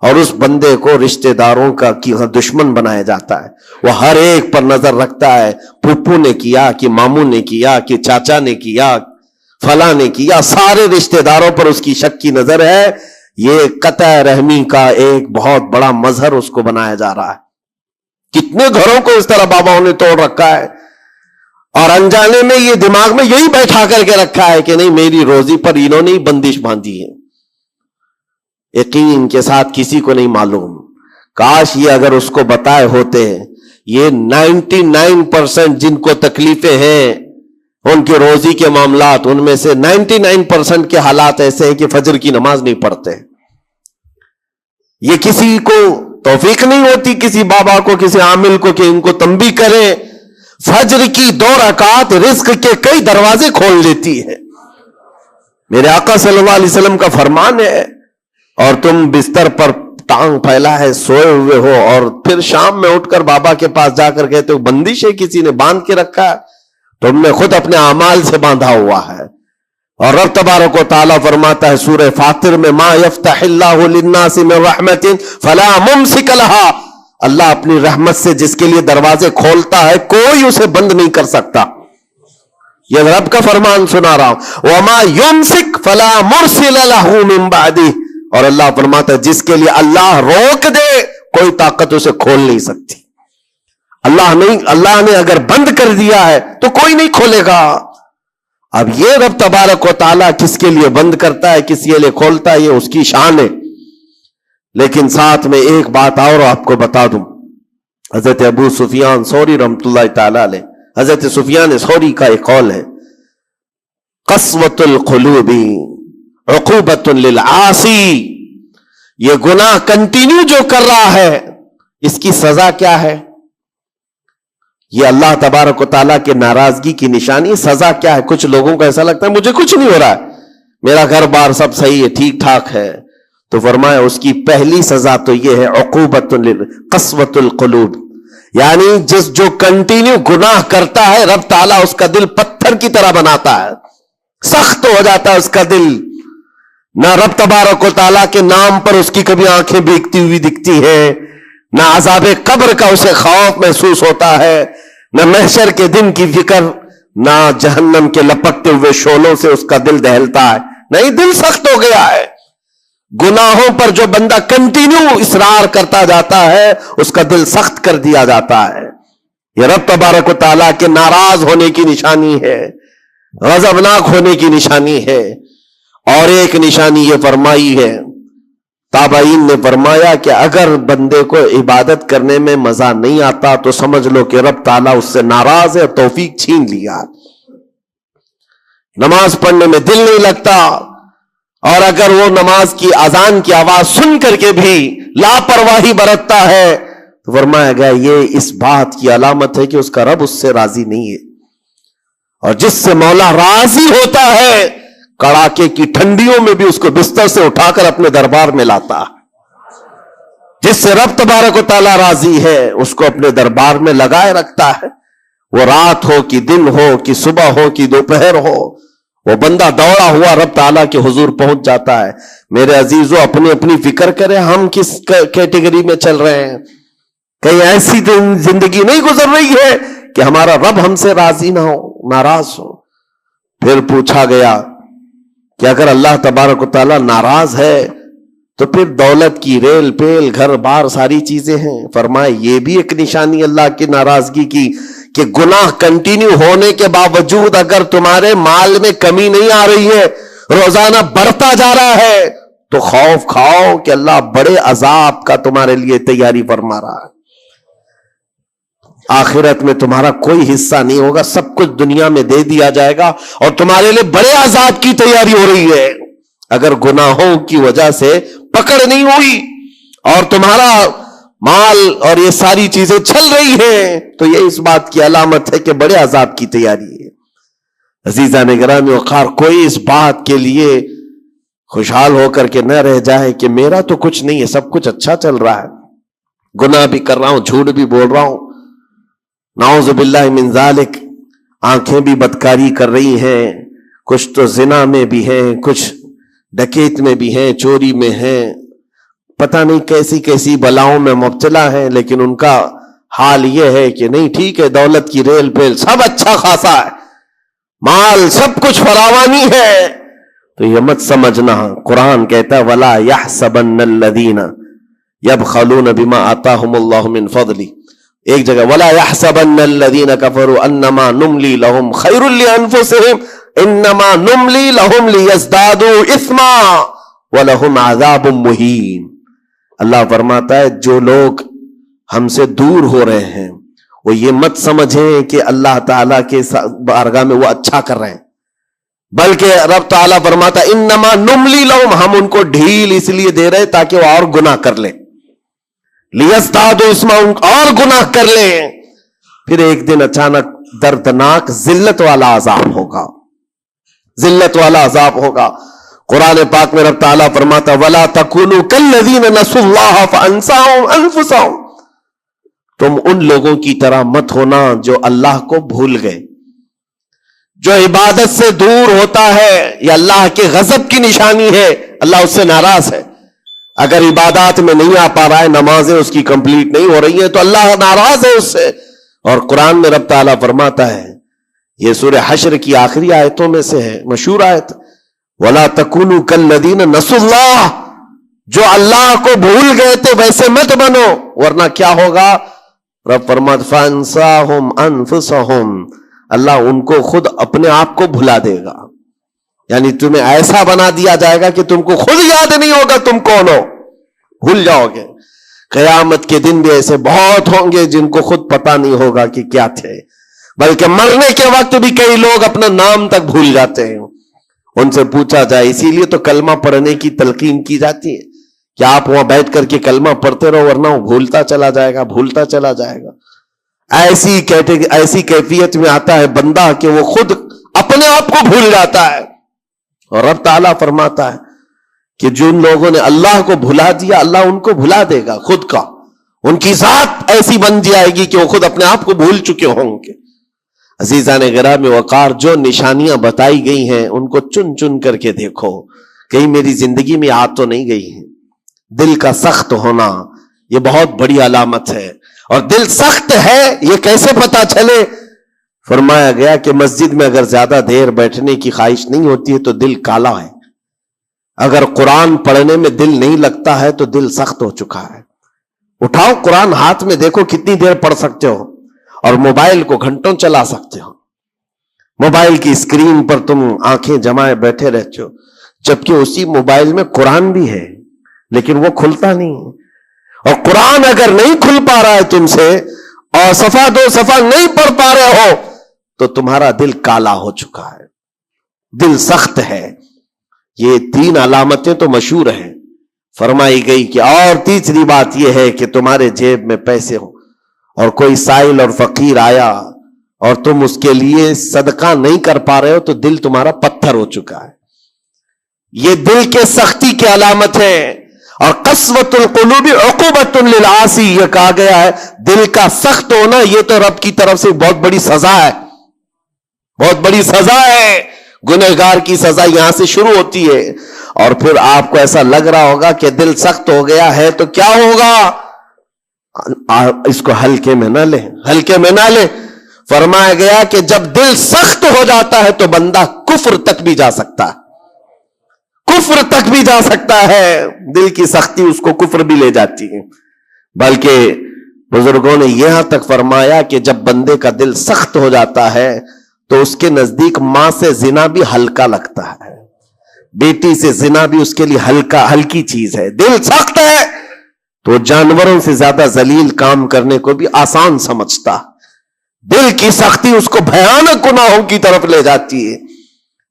اور اس بندے کو رشتہ داروں کا دشمن بنایا جاتا ہے۔ وہ ہر ایک پر نظر رکھتا ہے، پھپھو نے کیا کہ ماموں نے کیا کہ چاچا نے کیا، فلاں نے کیا، سارے رشتہ داروں پر اس کی شک کی نظر ہے۔ یہ قطع رحمی کا ایک بہت بڑا مظہر اس کو بنایا جا رہا ہے۔ کتنے گھروں کو اس طرح باباؤں نے توڑ رکھا ہے، اور انجانے میں یہ دماغ میں یہی بیٹھا کر کے رکھا ہے کہ نہیں، میری روزی پر انہوں نے ہی بندش باندھی ہے۔ یقین کے ساتھ کسی کو نہیں معلوم، کاش یہ اگر اس کو بتائے ہوتے، یہ 99% جن کو تکلیفیں ہیں ان کے روزی کے معاملات، ان میں سے 99% کے حالات ایسے ہیں کہ فجر کی نماز نہیں پڑھتے۔ یہ کسی کو توفیق نہیں ہوتی، کسی بابا کو، کسی عامل کو، کہ ان کو تنبیہ کریں۔ فجر کی 2 رکعات رزق کے کئی دروازے کھول دیتی ہے۔ میرے آقا صلی اللہ علیہ وسلم کا فرمان ہے، اور تم بستر پر ٹانگ پھیلا ہے سوئے ہوئے ہو، اور پھر شام میں اٹھ کر بابا کے پاس جا کر کہتے ہو بندش ہے، کسی نے باندھ کے رکھا ہے، تم نے خود اپنے اعمال سے باندھا ہوا ہے۔ اور رب تبارک و تعالیٰ فرماتا ہے سورہ فاطر میں، ما یفتح اللہ للناس من رحمت فلا ممسک لها، اللہ اپنی رحمت سے جس کے لیے دروازے کھولتا ہے کوئی اسے بند نہیں کر سکتا۔ یہ رب کا فرمان سنا رہا ہوں، وما یمسک فلا مرسل له من بعده، اور اللہ فرماتا ہے جس کے لیے اللہ روک دے کوئی طاقت اسے کھول نہیں سکتی۔ اللہ نے اگر بند کر دیا ہے تو کوئی نہیں کھولے گا۔ اب یہ رب تبارک و تعالیٰ کس کے لیے بند کرتا ہے، کس کے لیے کھولتا ہے، یہ اس کی شان ہے۔ لیکن ساتھ میں ایک بات اور آپ کو بتا دوں، حضرت ابو سفیان ثوری رحمۃ اللہ تعالی علیہ، حضرت سفیان ثوری کا ایک قول ہے، قسوۃ القلوب عقوبۃ للعاصی، یہ گناہ کنٹینیو جو کر رہا ہے اس کی سزا کیا ہے؟ یہ اللہ تبارک و تعالیٰ کے ناراضگی کی نشانی، سزا کیا ہے؟ کچھ لوگوں کو ایسا لگتا ہے مجھے کچھ نہیں ہو رہا ہے، میرا گھر بار سب صحیح ہے، ٹھیک ٹھاک ہے، تو فرمایا اس کی پہلی سزا تو یہ ہے عقوبۃ قسوۃ القلوب، یعنی جو کنٹینیو گناہ کرتا ہے رب تعالیٰ اس کا دل پتھر کی طرح بناتا ہے، سخت ہو جاتا ہے اس کا دل، نہ رب تبارک و تعالیٰ کے نام پر اس کی کبھی آنکھیں بھیگتی ہوئی دکھتی ہے، نہ عذاب قبر کا اسے خوف محسوس ہوتا ہے، نہ محشر کے دن کی فکر، نہ جہنم کے لپکتے ہوئے شعلوں سے اس کا دل دہلتا ہے، نہیں، دل سخت ہو گیا ہے۔ گناہوں پر جو بندہ کنٹینیو اصرار کرتا جاتا ہے اس کا دل سخت کر دیا جاتا ہے۔ یہ رب تبارک و تعالیٰ کے ناراض ہونے کی نشانی ہے، غضبناک ہونے کی نشانی ہے۔ اور ایک نشانی یہ فرمائی ہے، تابعین نے فرمایا کہ اگر بندے کو عبادت کرنے میں مزہ نہیں آتا تو سمجھ لو کہ رب تعالیٰ اس سے ناراض ہے، توفیق چھین لیا، نماز پڑھنے میں دل نہیں لگتا، اور اگر وہ نماز کی اذان کی آواز سن کر کے بھی لاپرواہی برتتا ہے تو فرمایا گیا یہ اس بات کی علامت ہے کہ اس کا رب اس سے راضی نہیں ہے۔ اور جس سے مولا راضی ہوتا ہے کڑاکے کی ٹھنڈیوں میں بھی اس کو بستر سے اٹھا کر اپنے دربار میں لاتا ہے. جس سے رب تبارک و تعالیٰ راضی ہے اس کو اپنے دربار میں لگائے رکھتا ہے. وہ رات ہو کہ دن ہو کہ صبح ہو کہ دوپہر ہو, وہ بندہ دوڑا ہوا رب تعالیٰ کے حضور پہنچ جاتا ہے. میرے عزیزو, اپنی اپنی فکر کریں ہم کس کیٹیگری میں چل رہے ہیں. کہیں ایسی زندگی نہیں گزر رہی ہے کہ ہمارا رب ہم سے راضی نہ ہو, ناراض ہو. پھر پوچھا گیا کہ اگر اللہ تبارک و تعالیٰ ناراض ہے تو پھر دولت کی ریل پیل گھر بار ساری چیزیں ہیں. فرمائے یہ بھی ایک نشانی اللہ کی ناراضگی کی کہ گناہ کنٹینیو ہونے کے باوجود اگر تمہارے مال میں کمی نہیں آ رہی ہے, روزانہ بڑھتا جا رہا ہے, تو خوف کھاؤ کہ اللہ بڑے عذاب کا تمہارے لیے تیاری فرما رہا ہے. آخرت میں تمہارا کوئی حصہ نہیں ہوگا, سب کچھ دنیا میں دے دیا جائے گا اور تمہارے لیے بڑے عذاب کی تیاری ہو رہی ہے. اگر گناہوں کی وجہ سے پکڑ نہیں ہوئی اور تمہارا مال اور یہ ساری چیزیں چل رہی ہیں تو یہ اس بات کی علامت ہے کہ بڑے عذاب کی تیاری ہے. عزیزان گرامی وقار, کوئی اس بات کے لیے خوشحال ہو کر کے نہ رہ جائے کہ میرا تو کچھ نہیں ہے, سب کچھ اچھا چل رہا ہے, گناہ بھی کر رہا ہوں, جھوٹ بھی بول رہا ہوں, نعوذ باللہ من ذالک, آنکھیں بھی بدکاری کر رہی ہیں, کچھ تو زنا میں بھی ہیں, کچھ ڈکیت میں بھی ہیں, چوری میں ہیں, پتہ نہیں کیسی کیسی بلاؤں میں مبتلا ہیں, لیکن ان کا حال یہ ہے کہ نہیں ٹھیک ہے, دولت کی ریل پیل سب اچھا خاصا ہے, مال سب کچھ فراوانی ہے. تو یہ مت سمجھنا, قرآن کہتا ہے وَلَا يَحْسَبَنَّ الَّذِينَ يَبْخَلُونَ بِمَا آتَاهُمُ اللَّهُ مِنْ فَضْلِهِ, ایک جگہ وَلَا يَحْسَبَنَّ الَّذِينَ كَفَرُوا أَنَّمَا نُمْلِي لَهُمْ خَيْرٌ لِأَنفُسِهِمْ إِنَّمَا نُمْلِي لَهُمْ لِيَزْدَادُوا إِثْمًا وَلَهُمْ عَذَابٌ مُهِينٌ. اللہ فرماتا ہے جو لوگ ہم سے دور ہو رہے ہیں وہ یہ مت سمجھیں کہ اللہ تعالیٰ کے بارگاہ میں وہ اچھا کر رہے ہیں, بلکہ رب تعالیٰ فرماتا ہے انما نملی لہم, ہم ان کو ڈھیل اس لیے دے رہے تاکہ وہ اور گناہ کر لیں, لیزدادوا اسما, اور گناہ کر لیں. پھر ایک دن اچانک دردناک ذلت والا عذاب ہوگا, ذلت والا عذاب ہوگا. قرآن پاک میں رب تعالیٰ فرماتا وَلَا تَكُونُوا كَالَّذِينَ نَسُوا اللَّهَ فَأَنسَاهُمْ أَنفُسَهُمْ, تم ان لوگوں کی طرح مت ہونا جو اللہ کو بھول گئے. جو عبادت سے دور ہوتا ہے یہ اللہ کے غضب کی نشانی ہے, اللہ اس سے ناراض ہے. اگر عبادات میں نہیں آ پا رہا ہے, نمازیں اس کی کمپلیٹ نہیں ہو رہی ہیں تو اللہ ناراض ہے اس سے. اور قرآن میں رب تعالیٰ فرماتا ہے, یہ سورہ حشر کی آخری آیتوں میں سے ہے, مشہور آیت, وَلَا تَكُونُوا كَالَّذِينَ نَسُوا اللَّهَ, جو اللہ کو بھول گئے تھے ویسے مت بنو, ورنہ کیا ہوگا. رب فرماتا فَأَنسَاهُمْ أَنفُسَهُمْ, اللہ ان کو خود اپنے آپ کو بھلا دے گا. یعنی تمہیں ایسا بنا دیا جائے گا کہ تم کو خود یاد نہیں ہوگا تم کون ہو, بھول جاؤ گے. قیامت کے دن بھی ایسے بہت ہوں گے جن کو خود پتا نہیں ہوگا کہ کیا تھے, بلکہ مرنے کے وقت بھی کئی لوگ اپنا نام تک بھول جاتے ہیں. ان سے پوچھا جائے, اسی لیے تو کلمہ پڑھنے کی تلقین کی جاتی ہے کہ آپ وہاں بیٹھ کر کے کلمہ پڑھتے رہو, ورنہ وہ بھولتا چلا جائے گا, بھولتا چلا جائے گا. ایسی کیفیت میں آتا ہے بندہ کہ وہ خود اپنے آپ کو بھول جاتا ہے. اور رب تعالیٰ فرماتا ہے کہ جن لوگوں نے اللہ کو بھلا دیا اللہ ان کو بھلا دے گا خود کا, ان کی ذات ایسی بن جائے گی کہ وہ خود اپنے آپ کو بھول چکے ہوں گے. عزیزان گرامی وقار, جو نشانیاں بتائی گئی ہیں ان کو چن چن کر کے دیکھو, کہیں میری زندگی میں آ تو نہیں گئی ہیں. دل کا سخت ہونا یہ بہت بڑی علامت ہے. اور دل سخت ہے یہ کیسے پتا چلے؟ فرمایا گیا کہ مسجد میں اگر زیادہ دیر بیٹھنے کی خواہش نہیں ہوتی ہے تو دل کالا ہے. اگر قرآن پڑھنے میں دل نہیں لگتا ہے تو دل سخت ہو چکا ہے. اٹھاؤ قرآن ہاتھ میں, دیکھو کتنی دیر پڑھ سکتے ہو, اور موبائل کو گھنٹوں چلا سکتے ہو. موبائل کی اسکرین پر تم آنکھیں جمائے بیٹھے رہتے ہو, جبکہ اسی موبائل میں قرآن بھی ہے لیکن وہ کھلتا نہیں ہے. اور قرآن اگر نہیں کھل پا رہا ہے تم سے, اور صفحہ دو صفحہ نہیں پڑھ پا رہے ہو, تو تمہارا دل کالا ہو چکا ہے, دل سخت ہے. یہ 3 علامتیں تو مشہور ہیں. فرمائی گئی کہ اور تیسری بات یہ ہے کہ تمہارے جیب میں پیسے ہو, اور کوئی سائل اور فقیر آیا اور تم اس کے لیے صدقہ نہیں کر پا رہے ہو تو دل تمہارا پتھر ہو چکا ہے. یہ دل کے سختی کی علامت ہے. اور قسوۃ القلوب عقوبۃ للعاصی، یہ کہا گیا ہے دل کا سخت ہونا یہ تو رب کی طرف سے بہت بڑی سزا ہے، بہت بڑی سزا ہے. گنہگار کی سزا یہاں سے شروع ہوتی ہے. اور پھر آپ کو ایسا لگ رہا ہوگا کہ دل سخت ہو گیا ہے تو کیا ہوگا، اس کو ہلکے میں نہ لیں، ہلکے میں نہ لیں. فرمایا گیا کہ جب دل سخت ہو جاتا ہے تو بندہ کفر تک بھی جا سکتا ہے، کفر تک بھی جا سکتا ہے. دل کی سختی اس کو کفر بھی لے جاتی ہے. بلکہ بزرگوں نے یہاں تک فرمایا کہ جب بندے کا دل سخت ہو جاتا ہے تو اس کے نزدیک ماں سے زنا بھی ہلکا لگتا ہے، بیٹی سے زنا بھی اس کے لیے ہلکی چیز ہے. دل سخت ہے تو جانوروں سے زیادہ ذلیل کام کرنے کو بھی آسان سمجھتا. دل کی سختی اس کو بھیانک گناہوں کی طرف لے جاتی ہے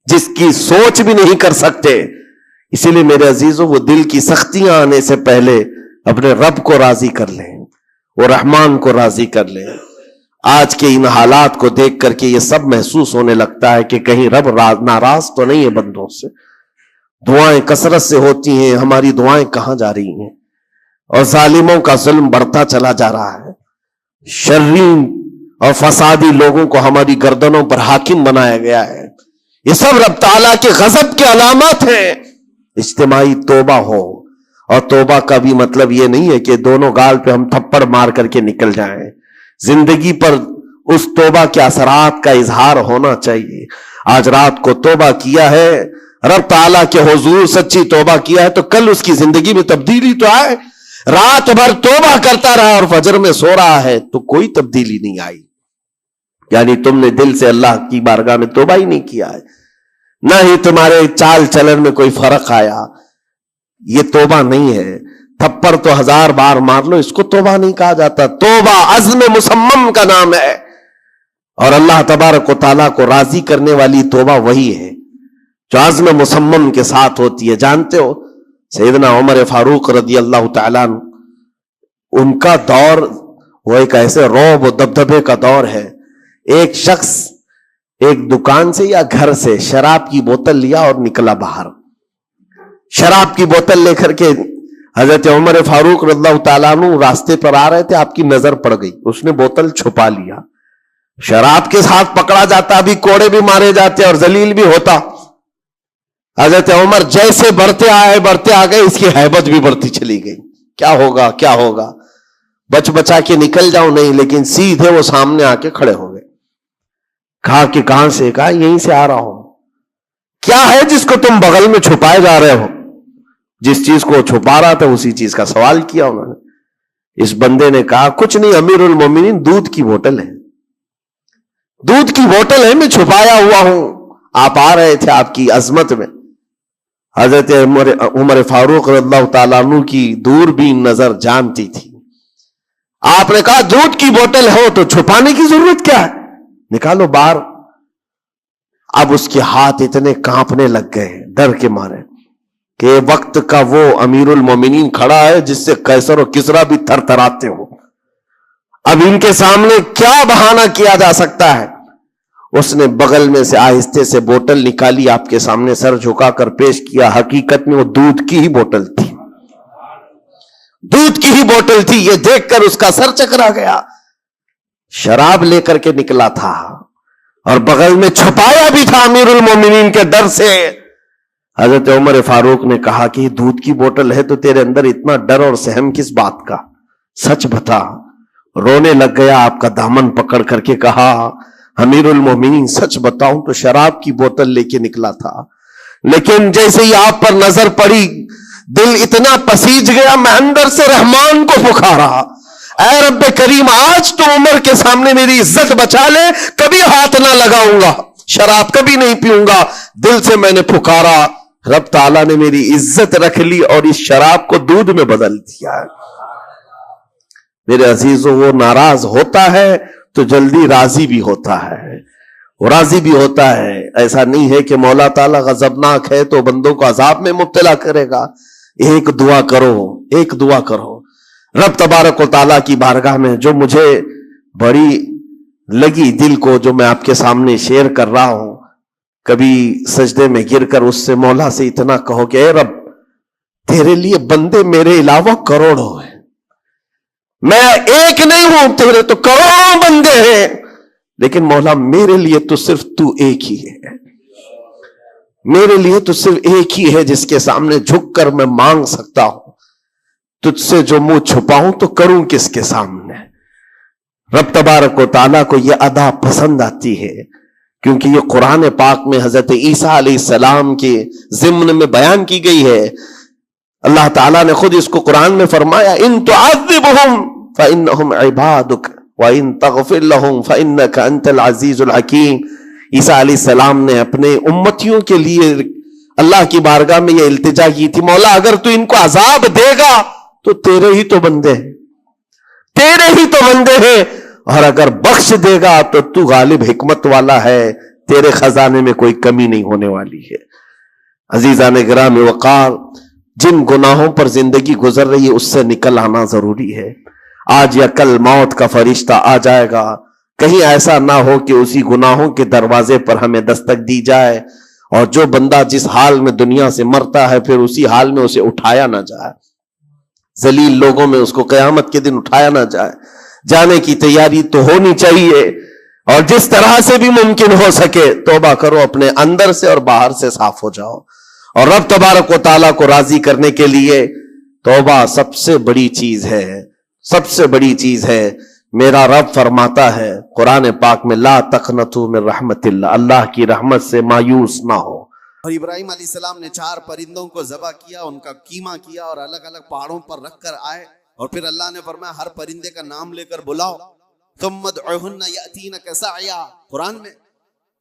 جس کی سوچ بھی نہیں کر سکتے. اسی لیے میرے عزیزوں، وہ دل کی سختیاں آنے سے پہلے اپنے رب کو راضی کر لیں، وہ رحمان کو راضی کر لیں. آج کے ان حالات کو دیکھ کر کے یہ سب محسوس ہونے لگتا ہے کہ کہیں رب ناراض تو نہیں ہے بندوں سے. دعائیں کثرت سے ہوتی ہیں، ہماری دعائیں کہاں جا رہی ہیں؟ اور ظالموں کا ظلم بڑھتا چلا جا رہا ہے. شریر اور فسادی لوگوں کو ہماری گردنوں پر حاکم بنایا گیا ہے. یہ سب رب تعالیٰ کے غضب کی علامات ہیں. اجتماعی توبہ ہو. اور توبہ کا بھی مطلب یہ نہیں ہے کہ دونوں گال پہ ہم تھپڑ مار کر کے نکل جائیں. زندگی پر اس توبہ کے اثرات کا اظہار ہونا چاہیے. آج رات کو توبہ کیا ہے، رب تعالیٰ کے حضور سچی توبہ کیا ہے تو کل اس کی زندگی میں تبدیلی تو آئے. رات بھر توبہ کرتا رہا اور فجر میں سو رہا ہے تو کوئی تبدیلی نہیں آئی. یعنی تم نے دل سے اللہ کی بارگاہ میں توبہ ہی نہیں کیا ہے، نہ ہی تمہارے چال چلن میں کوئی فرق آیا. یہ توبہ نہیں ہے. تھپڑ تو 1000 بار مار لو، اس کو توبہ نہیں کہا جاتا. توبہ عزم مصمم کا نام ہے. اور اللہ تبارک و تعالیٰ کو راضی کرنے والی توبہ وہی ہے جو عزم مصمم کے ساتھ ہوتی ہے. جانتے ہو سیدنا عمر فاروق رضی اللہ تعالیٰ عنہ، ان کا دور وہ ایک ایسے رعب و دبدبے کا دور ہے. ایک شخص ایک دکان سے یا گھر سے شراب کی بوتل لیا اور نکلا باہر. شراب کی بوتل لے کر کے حضرت عمر فاروق رضی اللہ تعالیٰ عنہ راستے پر آ رہے تھے، آپ کی نظر پڑ گئی، اس نے بوتل چھپا لیا. شراب کے ساتھ پکڑا جاتا، ابھی کوڑے بھی مارے جاتے اور ذلیل بھی ہوتا. حضرت عمر جیسے بڑھتے آ گئے، اس کی ہیبت بھی بڑھتی چلی گئی. کیا ہوگا کیا ہوگا، بچ بچا کے نکل جاؤں نہیں، لیکن سیدھے وہ سامنے آ کے کھڑے ہو گئے. کہا کہ کہاں سے؟ کہا یہیں سے آ رہا ہوں. کیا ہے جس کو تم بغل میں چھپائے جا رہے ہو؟ جس چیز کو چھپا رہا تھا اسی چیز کا سوال کیا انہوں نے. اس بندے نے کہا کچھ نہیں امیر المومنین، دودھ کی بوتل ہے، دودھ کی بوتل ہے، میں چھپایا ہوا ہوں، آپ آ رہے تھے آپ کی عظمت میں. حضرت عمر فاروق رضی اللہ تعالیٰ عنہ کی دوربین نظر جانتی تھی. آپ نے کہا دودھ کی بوتل ہو تو چھپانے کی ضرورت کیا ہے، نکالو باہر. اب اس کے ہاتھ اتنے کانپنے لگ گئے ڈر کے مارے کہ وقت کا وہ امیر المومنین کھڑا ہے جس سے قیصر و کسریٰ بھی تھر تھراتے ہو. اب ان کے سامنے کیا بہانہ کیا جا سکتا ہے؟ اس نے بغل میں سے آہستے سے بوتل نکالی، آپ کے سامنے سر جھکا کر پیش کیا. حقیقت میں وہ دودھ کی ہی بوتل تھی، دودھ کی ہی بوتل تھی. یہ دیکھ کر اس کا سر چکرا گیا. شراب لے کر کے نکلا تھا اور بغل میں چھپایا بھی تھا امیر المومنین کے ڈر سے. حضرت عمر فاروق نے کہا کہ یہ دودھ کی بوتل ہے تو تیرے اندر اتنا ڈر اور سہم کس بات کا، سچ بتا. رونے لگ گیا، آپ کا دامن پکڑ کر کے کہا امیر المومنین سچ بتاؤں تو شراب کی بوتل لے کے نکلا تھا، لیکن جیسے ہی آپ پر نظر پڑی دل اتنا پسیج گیا، میں اندر سے رحمان کو پکارا، اے رب کریم آج تو عمر کے سامنے میری عزت بچا لے، کبھی ہاتھ نہ لگاؤں گا، شراب کبھی نہیں پیوں گا. دل سے میں نے پکارا، رب تعالیٰ نے میری عزت رکھ لی اور اس شراب کو دودھ میں بدل دیا. میرے عزیزوں، وہ ناراض ہوتا ہے تو جلدی راضی بھی ہوتا ہے، وہ راضی بھی ہوتا ہے. ایسا نہیں ہے کہ مولا تعالیٰ غضبناک ہے تو بندوں کو عذاب میں مبتلا کرے گا. ایک دعا کرو، ایک دعا کرو رب تبارک و تعالیٰ کی بارگاہ میں، جو مجھے بڑی لگی دل کو جو میں آپ کے سامنے شیئر کر رہا ہوں. کبھی سجدے میں گر کر اس سے مولا سے اتنا کہو کہ اے رب تیرے لیے بندے میرے علاوہ کروڑوں ہیں, میں ایک نہیں ہوں, تیرے تو کروڑوں بندے ہیں, لیکن مولا میرے لیے تو صرف تو ایک ہی ہے, میرے لیے تو صرف ایک ہی ہے جس کے سامنے جھک کر میں مانگ سکتا ہوں. تجھ سے جو منہ چھپاؤں تو کروں کس کے سامنے. رب تبارک و تعالیٰ کو یہ ادا پسند آتی ہے, کیونکہ یہ قرآن پاک میں حضرت عیسیٰ علیہ السلام کے ضمن میں بیان کی گئی ہے. اللہ تعالیٰ نے خود اس کو قرآن میں فرمایا ان تعذبہم فإنہم عبادک وإن تغفر لہم فإنک انت العزیز الحکیم. عیسیٰ علیہ السلام نے اپنے امتیوں کے لیے اللہ کی بارگاہ میں یہ التجا کی تھی, مولا اگر تو ان کو عذاب دے گا تو تیرے ہی تو بندے ہیں, تیرے ہی تو بندے ہیں, اور اگر بخش دے گا تو تو غالب حکمت والا ہے, تیرے خزانے میں کوئی کمی نہیں ہونے والی ہے. عزیزان گرامی وقار, جن گناہوں پر زندگی گزر رہی ہے اس سے نکل آنا ضروری ہے. آج یا کل موت کا فرشتہ آ جائے گا, کہیں ایسا نہ ہو کہ اسی گناہوں کے دروازے پر ہمیں دستک دی جائے, اور جو بندہ جس حال میں دنیا سے مرتا ہے پھر اسی حال میں اسے اٹھایا نہ جائے, ذلیل لوگوں میں اس کو قیامت کے دن اٹھایا نہ جائے. جانے کی تیاری تو ہونی چاہیے, اور جس طرح سے بھی ممکن ہو سکے توبہ کرو, اپنے اندر سے اور باہر سے صاف ہو جاؤ. اور رب تبارک و تعالیٰ کو راضی کرنے کے لیے توبہ سب سے بڑی چیز ہے, سب سے بڑی چیز ہے. میرا رب فرماتا ہے قرآن پاک میں لا تقنطوا من رحمت اللہ, اللہ کی رحمت سے مایوس نہ ہو. اور ابراہیم علیہ السلام نے 4 پرندوں کو ذبح کیا, ان کا قیمہ کیا اور الگ الگ پہاڑوں پر رکھ کر آئے, اور پھر اللہ نے فرمایا ہر پرندے کا نام لے کر بلاؤ. ثم ادعوهن یاتینک سعیا. قرآن میں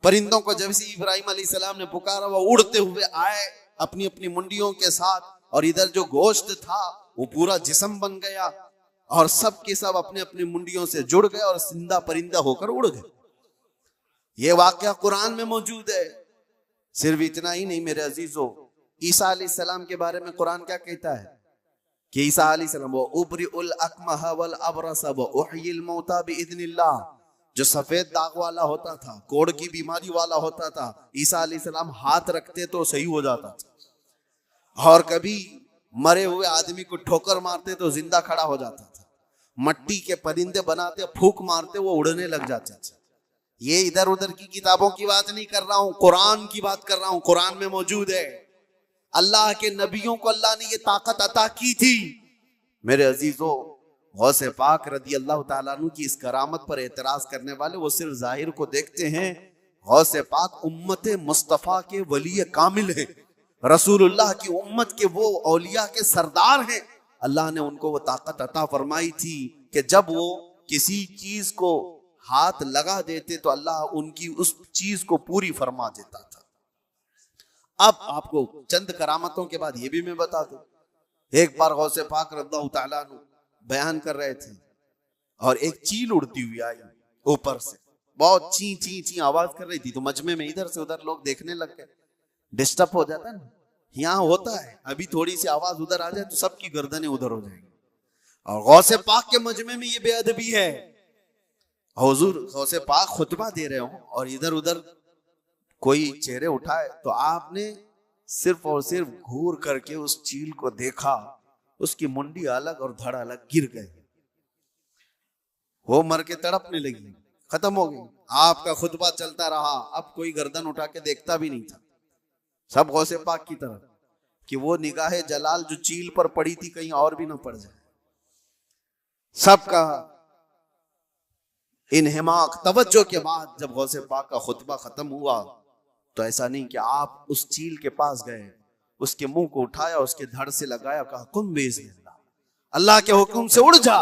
پرندوں کو جب سے ابراہیم علیہ السلام نے پکارا وہ اڑتے ہوئے آئے اپنی اپنی منڈیوں کے ساتھ, اور ادھر جو گوشت تھا وہ پورا جسم بن گیا, اور سب کے سب اپنے اپنی منڈیوں سے جڑ گئے اور زندہ پرندہ ہو کر اڑ گئے. یہ واقعہ قرآن میں موجود ہے. صرف اتنا ہی نہیں میرے عزیزو, عیسیٰ علیہ السلام کے بارے میں قرآن کیا کہتا ہے کہ عیسیٰ علیہ السلام وَأُبْرِئُ الْأَكْمَحَ وَالْأَبْرَصَ وَأُحْيِي الْمَوْتَى بِإِذْنِ اللَّهِ. جو سفید داغ والا ہوتا تھا, کوڑ کی بیماری والا ہوتا تھا, عیسیٰ علیہ السلام ہاتھ رکھتے تو صحیح ہو جاتا تھا, اور کبھی مرے ہوئے آدمی کو ٹھوکر مارتے تو زندہ کھڑا ہو جاتا تھا, مٹی کے پرندے بناتے پھونک مارتے وہ اڑنے لگ جاتے تھے. یہ ادھر ادھر کی کتابوں کی بات نہیں کر رہا ہوں, قرآن کی بات کر رہا ہوں. قرآن میں موجود ہے. اللہ کے نبیوں کو اللہ نے یہ طاقت عطا کی تھی. میرے عزیزو, غوث پاک رضی اللہ تعالیٰ عنہ کی اس کرامت پر اعتراض کرنے والے وہ صرف ظاہر کو دیکھتے ہیں. غوث پاک امت مصطفیٰ کے ولی کامل ہیں, رسول اللہ کی امت کے وہ اولیاء کے سردار ہیں. اللہ نے ان کو وہ طاقت عطا فرمائی تھی کہ جب وہ کسی چیز کو ہاتھ لگا دیتے تو اللہ ان کی اس چیز کو پوری فرما دیتا تھا. اب آپ کو چند کرامتوں کے بعد یہ بھی میں بتا دوں. ایک بار غوث پاک رضی اللہ تعالیٰ عنہ بیان کر رہے تھے اور ایک چیل اڑتی ہوئی آئی اوپر سے, بہت چین چین چین آواز کر رہی تھی, تو مجمع میں ادھر سے ادھر لوگ دیکھنے لگ گئے. ڈسٹرب ہو جاتا ہے نا, یہاں ہوتا ہے ابھی تھوڑی سی آواز ادھر آ جائے تو سب کی گردنیں ادھر ہو جائیں گی. اور غوث پاک کے مجمع میں یہ بے ادبی ہے. حضور غوث پاک خطبہ دے رہے ہوں اور ادھر ادھر کوئی چہرے اٹھائے تو آپ نے صرف اور صرف گھور کر کے اس چیل کو دیکھا, اس کی منڈی الگ اور دھڑ الگ گر گئے, وہ مر کے تڑپنے لگی, ختم ہو گئی. آپ کا خطبہ چلتا رہا, اب کوئی گردن اٹھا کے دیکھتا بھی نہیں تھا, سب غوث پاک کی طرف کہ وہ نگاہ جلال جو چیل پر پڑی تھی کہیں اور بھی نہ پڑ جائے. سب کا انہماک توجہ کے بعد جب غوث پاک کا خطبہ ختم ہوا تو ایسا نہیں کہ آپ اس چیل کے پاس گئے, اس کے منہ کو اٹھایا, اس کے دھڑ سے لگایا, کہا قم باذن اللہ, اللہ کے حکم سے اڑ جا.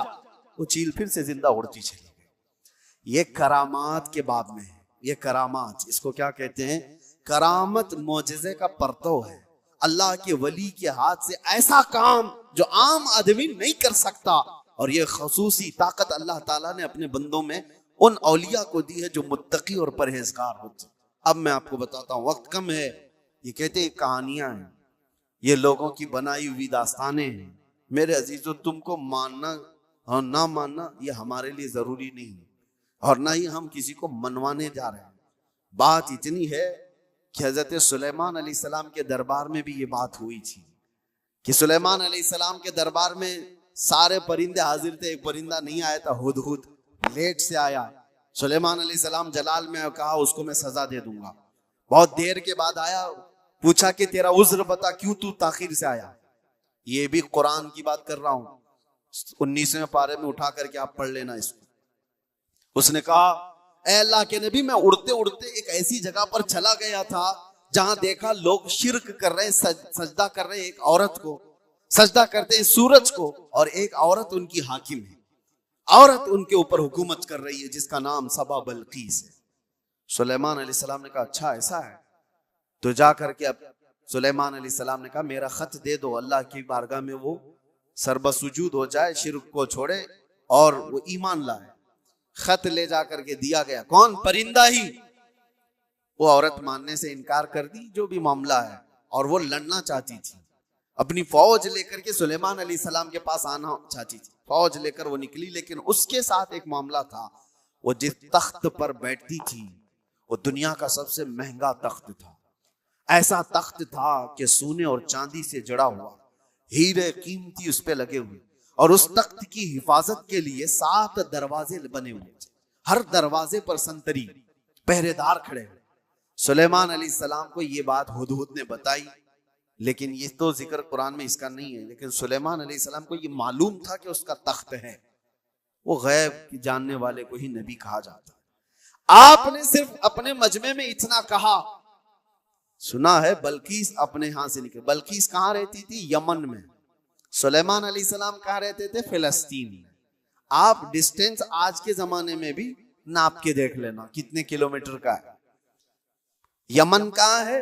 وہ چیل پھر سے زندہ اڑتی چلی گئی. یہ کرامات کے باب میں ہے. یہ کرامات, اس کو کیا کہتے ہیں؟ کرامت معجزے کا پرتو ہے. اللہ کے ولی کے ہاتھ سے ایسا کام جو عام آدمی نہیں کر سکتا, اور یہ خصوصی طاقت اللہ تعالیٰ نے اپنے بندوں میں ان اولیاء کو دی ہے جو متقی اور پرہیزگار ہوتے. اب میں آپ کو بتاتا ہوں, وقت کم ہے. یہ کہتے ہیں کہانیاں ہیں, یہ لوگوں کی بنائی ہوئی داستانیں ہیں. میرے عزیزو, تم کو ماننا اور نہ ماننا یہ ہمارے لیے ضروری نہیں. اور نہ ہی ہم کسی کو منوانے جا رہے ہیں. بات اتنی ہے کہ حضرت سلیمان علیہ السلام کے دربار میں بھی یہ بات ہوئی تھی کہ سلیمان علیہ السلام کے دربار میں سارے پرندے حاضر تھے, ایک پرندہ نہیں آیا تھا, ہدہد لیٹ سے آیا. سلیمان علیہ السلام جلال میں کہا اس کو میں سزا دے دوں گا. بہت دیر کے بعد آیا, پوچھا کہ تیرا عذر بتا, کیوں تو تاخیر سے آیا. یہ بھی قرآن کی بات کر رہا ہوں, 19ویں پارے میں اٹھا کر کے آپ پڑھ لینا اس کو. اس نے کہا اے اللہ کے نبی, میں اڑتے اڑتے ایک ایسی جگہ پر چلا گیا تھا جہاں دیکھا لوگ شرک کر رہے ہیں, سجدہ کر رہے ہیں ایک عورت کو, سجدہ کرتے ہیں سورج کو, اور ایک عورت ان کی حاکم ہے, عورت ان کے اوپر حکومت کر رہی ہے جس کا نام سبا بلقیس ہے. سلیمان علیہ السلام نے کہا اچھا ایسا ہے, تو جا کر کے اب سلیمان علیہ السلام نے کہا میرا خط دے دو, اللہ کی بارگاہ میں وہ سربسجود ہو جائے, شرک کو چھوڑے اور وہ ایمان لائے. خط لے جا کر کے دیا گیا. کون؟ پرندہ ہی. وہ عورت ماننے سے انکار کر دی, جو بھی معاملہ ہے, اور وہ لڑنا چاہتی تھی, اپنی فوج لے کر کے سلیمان علیہ السلام کے پاس آنا چاہتی تھی. فوج لے کر وہ نکلی, لیکن اس کے ساتھ ایک معاملہ تھا. وہ جس تخت پر بیٹھتی تھی وہ دنیا کا سب سے مہنگا تخت تھا. ایسا تخت تھا کہ سونے اور چاندی سے جڑا ہوا, ہیرے قیمتی اس پہ لگے ہوئے, اور اس تخت کی حفاظت کے لیے 7 دروازے بنے ہوئے تھے. ہر دروازے پر سنتری پہرے دار کھڑے ہوئے. سلیمان علیہ السلام کو یہ بات ہدہد نے بتائی, لیکن یہ تو ذکر قرآن میں اس کا نہیں ہے, لیکن سلیمان علیہ السلام کو یہ معلوم تھا کہ اس کا تخت ہے. وہ غیب کی جاننے والے کو ہی نبی کہا جاتا ہے. آپ نے صرف اپنے مجمع میں اتنا کہا. سنا ہے بلقیس اپنے ہاں سے نکلے. بلقیس کہاں رہتی تھی؟ یمن میں. سلیمان علیہ السلام کہاں رہتے تھے؟ فلسطین میں. آپ ڈسٹینس آج کے زمانے میں بھی ناپ کے دیکھ لینا کتنے کلومیٹر کا ہے. یمن کہاں ہے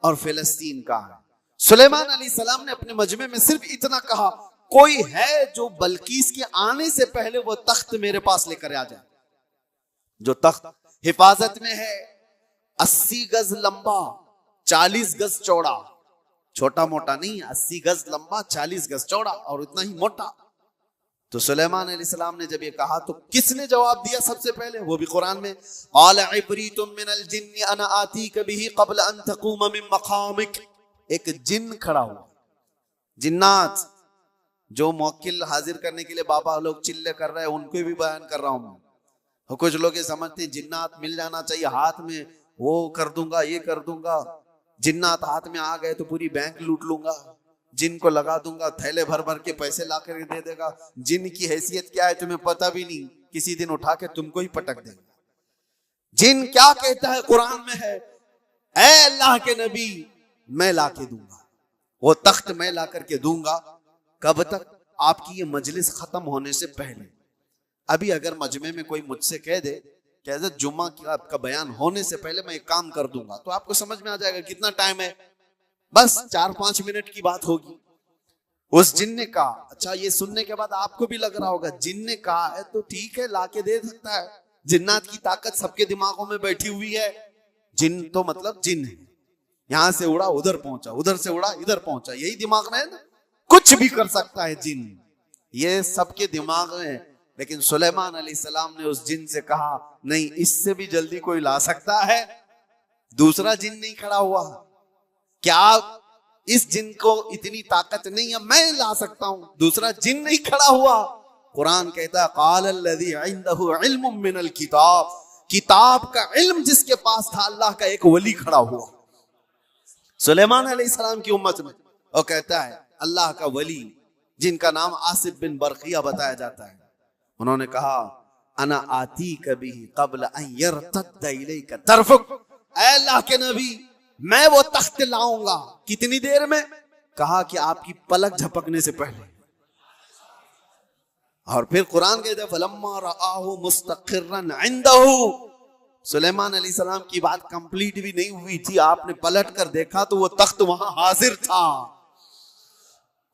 اور فلسطین کہاں ہے. سلیمان علیہ السلام نے اپنے مجمع میں صرف اتنا کہا, کوئی ہے جو بلقیس کے آنے سے پہلے وہ تخت میرے پاس لے کر آ جائے. جو تخت حفاظت میں ہے, 80 گز لمبا, 40 گز چوڑا, چھوٹا موٹا نہیں, 80 گز لمبا, 40 گز چوڑا, اور اتنا ہی موٹا. تو سلیمان علیہ السلام نے جب یہ کہا تو کس نے جواب دیا سب سے پہلے؟ وہ بھی قرآن میں, قال عفریت من الجن انا آتیک به قبل ان تقوم من مقامک. ایک جن کھڑا ہوا. جنات جو موکل حاضر کرنے کے لیے بابا لوگ چلے کر رہے ہیں, ان کو بھی بیان کر رہا ہوں. کچھ لوگ یہ سمجھتے ہیں جنات مل جانا چاہیے, ہاتھ میں وہ کر دوں گا, یہ کر دوں گا. جنات ہاتھ میں آ گئے تو پوری بینک لوٹ لوں گا, جن کو لگا دوں گا, تھیلے بھر بھر کے پیسے لا کر دے دے گا. جن کی حیثیت کیا ہے تمہیں پتہ بھی نہیں, کسی دن اٹھا کے تم کو ہی پٹک دے گا. جن کیا کہتا ہے قرآن میں ہے, اے اللہ کے نبی میں لا کے دوں گا, وہ تخت میں لا کر کے دوں گا. کب تک؟ آپ کی یہ مجلس ختم ہونے سے پہلے. ابھی اگر مجمع میں کوئی مجھ سے کہہ دے کہ حضرت جمعہ کی آپ کا بیان ہونے سے پہلے میں ایک کام کر دوں گا, تو آپ کو سمجھ میں آ جائے گا کتنا ٹائم ہے, بس 4-5 منٹ کی بات ہوگی. اس جن نے کہا. اچھا, یہ سننے کے بعد آپ کو بھی لگ رہا ہوگا جن نے کہا ہے تو ٹھیک ہے, لا کے دے سکتا ہے. جنات کی طاقت سب کے دماغوں میں بیٹھی ہوئی ہے. جن تو مطلب جن ہے, یہاں سے اڑا ادھر پہنچا, ادھر سے اڑا ادھر پہنچا, یہی دماغ میں ہے نا, کچھ بھی کر سکتا ہے جن, یہ سب کے دماغ میں. لیکن سلیمان علیہ السلام نے اس جن سے کہا نہیں, اس سے بھی جلدی کوئی لا سکتا ہے. دوسرا جن نہیں کھڑا ہوا. کیا اس جن کو اتنی طاقت نہیں ہے؟ میں لا سکتا ہوں. دوسرا جن نہیں کھڑا ہوا. قرآن کہتا ہے قال الذی عنده علم من الکتاب, کتاب کا علم جس کے پاس تھا, اللہ کا ایک ولی کھڑا ہوا سلیمان علیہ السلام کی امت میں. وہ کہتا ہے اللہ کا ولی جن کا نام آصف بن برقیہ بتایا جاتا ہے. انہوں نے کہا انا آتیک بہ قبل ان یرتد الیک طرفک. اے اللہ کے نبی میں وہ تخت لاؤں گا. کتنی دیر میں؟ کہا کہ آپ کی پلک جھپکنے سے پہلے. اور پھر قرآن کہتا ہے فلما رآہ مستقرا عنده. سلیمان علیہ السلام کی بات کمپلیٹ بھی نہیں ہوئی تھی, آپ نے پلٹ کر دیکھا تو وہ تخت وہاں حاضر تھا.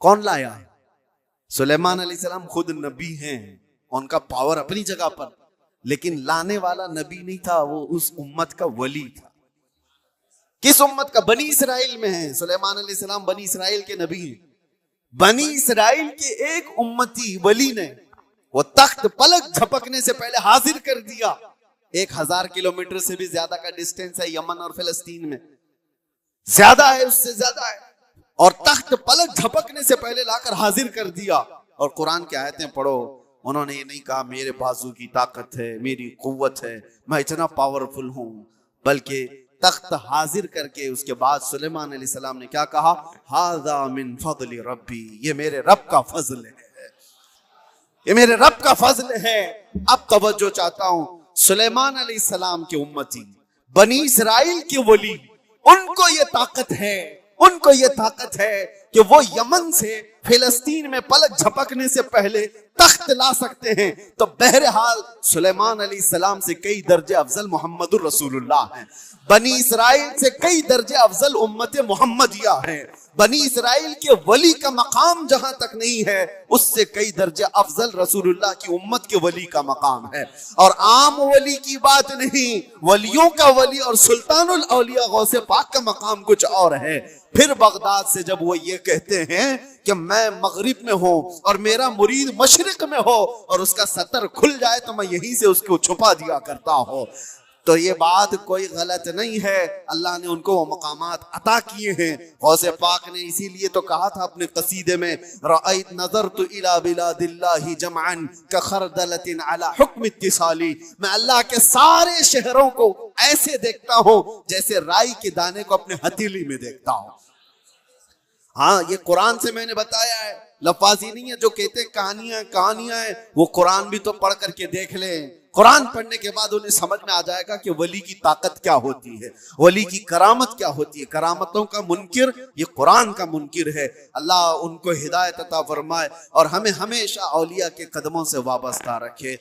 کون لایا؟ سلیمان علیہ السلام خود نبی ہیں, ان کا پاور اپنی جگہ پر, لیکن لانے والا نبی نہیں تھا, وہ اس امت کا ولی تھا. کس امت کا؟ بنی اسرائیل میں ہیں. سلیمان علیہ السلام بنی اسرائیل کے نبی ہیں. بنی اسرائیل کے ایک امتی ولی نے وہ تخت پلک جھپکنے سے پہلے حاضر کر دیا. 1000 کلومیٹر سے بھی زیادہ کا ڈسٹینس ہے یمن اور فلسطین میں, زیادہ ہے, اس سے زیادہ ہے, اور تخت پلک جھپکنے سے پہلے لا کر حاضر کر دیا. اور قرآن کی آیتیں پڑھو, انہوں نے یہ نہیں کہا میرے بازو کی طاقت ہے, میری قوت ہے, میں اتنا پاورفل ہوں, بلکہ تخت حاضر کر کے اس کے بعد سلیمان علیہ السلام نے کیا کہا, ھذا من فضل ربی, یہ میرے رب کا فضل ہے, یہ میرے رب کا فضل ہے. اب توجہ چاہتا ہوں, سلیمان علیہ السلام کے امتی, بنی اسرائیل کے ولی, ان کو یہ طاقت ہے, ان کو یہ طاقت ہے کہ وہ یمن سے فلسطین میں پلک جھپکنے سے پہلے تخت لا سکتے ہیں. تو بہرحال سلیمان علیہ السلام سے کئی درجے افضل محمد الرسول اللہ ہیں, بنی اسرائیل سے کئی درجے افضل امت محمدیہ ہیں. بنی اسرائیل کے ولی کا مقام جہاں تک نہیں ہے, اس سے کئی درجے افضل رسول اللہ کی امت کے ولی کا مقام ہے. اور عام ولی کی بات نہیں, ولیوں کا ولی اور سلطان الاولیاء غوث پاک کا مقام کچھ اور ہے. پھر بغداد سے جب وہ یہ کہتے ہیں کہ میں مغرب میں ہوں اور میرا مرید مشرق میں ہو اور اس کا سطر کھل جائے تو میں یہیں سے اس کو چھپا دیا کرتا ہوں, تو یہ بات کوئی غلط نہیں ہے. اللہ نے ان کو وہ مقامات عطا کیے ہیں. غوث پاک نے اسی لیے تو کہا تھا اپنے قصیدے میں, رأیت نظرت الی بلاد اللہ جمعا کخردلۃ علی حکم اتصالی, میں اللہ کے سارے شہروں کو ایسے دیکھتا ہوں جیسے رائی کے دانے کو اپنے ہتھیلی میں دیکھتا ہوں. ہاں, یہ قرآن سے میں نے بتایا ہے, لفاظی نہیں ہے. جو کہتے ہیں کہانیاں ہیں, وہ قرآن بھی تو پڑھ کر کے دیکھ لیں. قرآن پڑھنے کے بعد انہیں سمجھ میں آ جائے گا کہ ولی کی طاقت کیا ہوتی ہے, ولی کی کرامت کیا ہوتی ہے. کرامتوں کا منکر یہ قرآن کا منکر ہے. اللہ ان کو ہدایت عطا فرمائے اور ہمیں ہمیشہ اولیاء کے قدموں سے وابستہ رکھے.